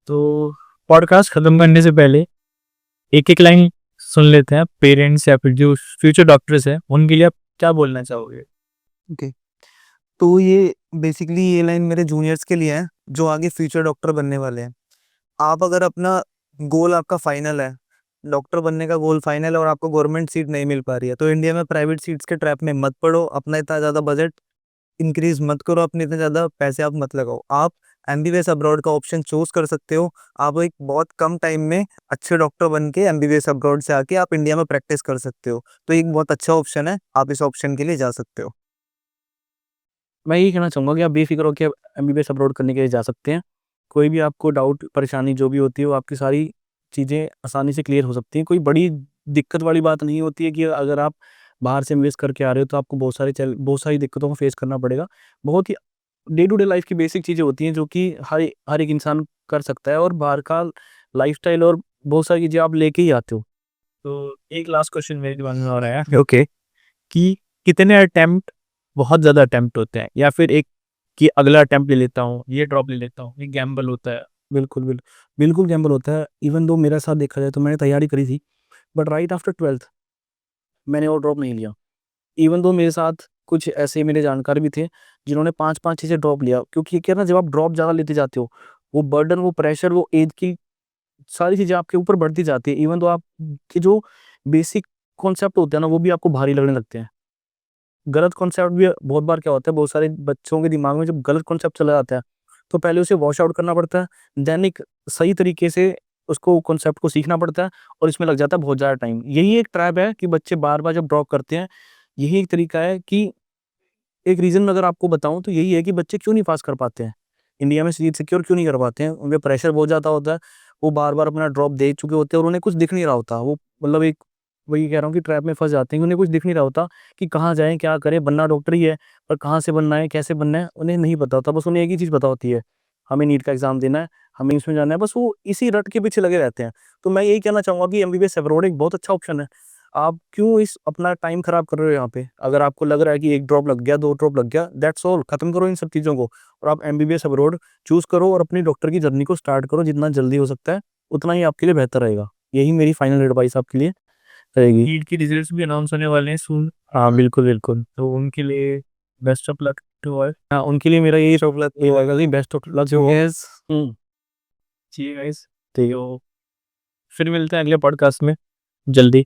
तो पॉडकास्ट खत्म करने से पहले एक-एक लाइन सुन लेते हैं। पेरेंट्स या फिर जो फ्यूचर डॉक्टर्स हैं, उनके लिए आप क्या बोलना चाहोगे? ओके। तो ये बेसिकली ये लाइन मेरे जूनियर्स के लिए है जो आगे फ्यूचर डॉक्टर बनने वाले हैं। आप अगर अपना गोल आपका फाइनल है, डॉक्टर बनने का गोल फाइनल है और आपको गवर्नमेंट सीट नहीं मिल पा रही है, तो इंडिया में प्राइवेट सीट्स के ट्रैप में मत पड़ो, अपना इतना ज़्यादा बजट इंक्रीज मत करो, अपने इतने ज़्यादा पैसे आप मत लगाओ। आप एमबीबीएस अब्रॉड का ऑप्शन चूज कर सकते हो। आप एक बहुत कम टाइम में अच्छे डॉक्टर बन के एमबीबीएस अब्रॉड से आके आप इंडिया में प्रैक्टिस कर सकते हो। तो एक बहुत अच्छा ऑप्शन है, आप इस ऑप्शन के लिए जा सकते हो। मैं यही कहना चाहूँगा कि आप बेफ़िक्र होके एमबीबीएस अब्रॉड करने के लिए जा सकते हैं। कोई भी आपको डाउट, परेशानी जो भी होती है, वो आपकी सारी चीज़ें आसानी से क्लियर हो सकती हैं। कोई बड़ी दिक्कत वाली बात नहीं होती है कि अगर आप बाहर से एमबीबीएस करके आ रहे हो, तो आपको बहुत सारी दिक्कतों को फेस करना पड़ेगा। बहुत ही डे टू डे लाइफ़ की बेसिक चीज़ें होती हैं, जो कि हर एक इंसान कर सकता है, और बाहर का लाइफ़स्टाइल और बहुत सारी चीज़ें आप लेके ही आते हो। तो एक लास्ट क्वेश्चन मेरे दिमाग में और आया, ओके, कि कितने अटेम्प्ट बहुत ज़्यादा अटेम्प्ट होते हैं, या फिर एक कि अगला अटेम्प्ट ले लेता हूँ, ये ड्रॉप ले लेता हूँ, ये गैम्बल होता है? बिल्कुल गैम्बल होता है। इवन दो मेरे साथ देखा जाए तो मैंने तैयारी करी थी, बट राइट आफ्टर 12th मैंने और ड्रॉप नहीं लिया। इवन दो मेरे साथ कुछ ऐसे मेरे जानकार भी थे जिन्होंने 5-5 चीज़ें ड्रॉप लिया, क्योंकि क्या है ना, जब आप ड्रॉप ज़्यादा लेते जाते हो, वो बर्डन, वो प्रेशर, वो एज की सारी चीज़ें आपके ऊपर बढ़ती जाती है। इवन तो आपके जो बेसिक कॉन्सेप्ट होते हैं ना, वो भी आपको भारी लगने लगते हैं। गलत कॉन्सेप्ट भी बहुत बार क्या होता है, बहुत सारे बच्चों के दिमाग में जब गलत कॉन्सेप्ट चला जाता है, तो पहले उसे वॉश आउट करना पड़ता है, देन एक सही तरीके से उसको कॉन्सेप्ट को सीखना पड़ता है, और इसमें लग जाता है बहुत ज़्यादा टाइम। यही एक ट्रैप है कि बच्चे बार-बार जब ड्रॉप करते हैं, यही एक तरीका है कि एक रीज़न मैं अगर आपको बताऊँ तो यही है कि बच्चे क्यों नहीं पास कर पाते हैं। इंडिया में सीट सिक्योर क्यों नहीं कर पाते हैं? उन पे प्रेशर बहुत ज़्यादा होता है। वो बार-बार अपना ड्रॉप दे चुके होते हैं और उन्हें कुछ दिख नहीं रहा होता। वो मतलब एक वही कह रहा हूँ कि ट्रैप में फँस जाते हैं कि उन्हें कुछ दिख नहीं रहा होता कि कहाँ जाएँ, क्या करें? बनना डॉक्टर ही है, पर कहाँ से बनना है, कैसे बनना है, उन्हें नहीं पता होता। बस उन्हें एक ही चीज़ पता होती है, हमें नीट का एग्ज़ाम देना है, हमें इसमें जाना है। बस वो इसी रट के पीछे लगे रहते हैं। तो मैं यही कहना चाहूँगा कि एमबीबीएस अब्रॉड एक बहुत अच्छा ऑप्शन है। आप क्यों इस अपना टाइम खराब कर रहे हो यहाँ पे? अगर आपको लग रहा है कि 1 ड्रॉप लग गया, 2 ड्रॉप लग गया, दैट्स ऑल, खत्म करो इन सब चीज़ों को, और आप एमबीबीएस अब्रॉड चूज़ करो और अपनी डॉक्टर की जर्नी को स्टार्ट करो। जितना जल्दी हो सकता है, उतना ही आपके लिए बेहतर रहेगा। यही मेरी फाइनल एडवाइस आपके लिए रहेगी। नीट की रिजल्ट्स भी अनाउंस होने वाले हैं सून, हाँ, बिल्कुल, बिल्कुल। तो उनके लिए best of luck to all. हाँ, उनके लिए मेरा यही रहेगा कि बेस्ट ऑफ लक हो। यस। हुँ, जी गाइस, ठीक है। तो फिर मिलते हैं अगले पॉडकास्ट में जल्दी।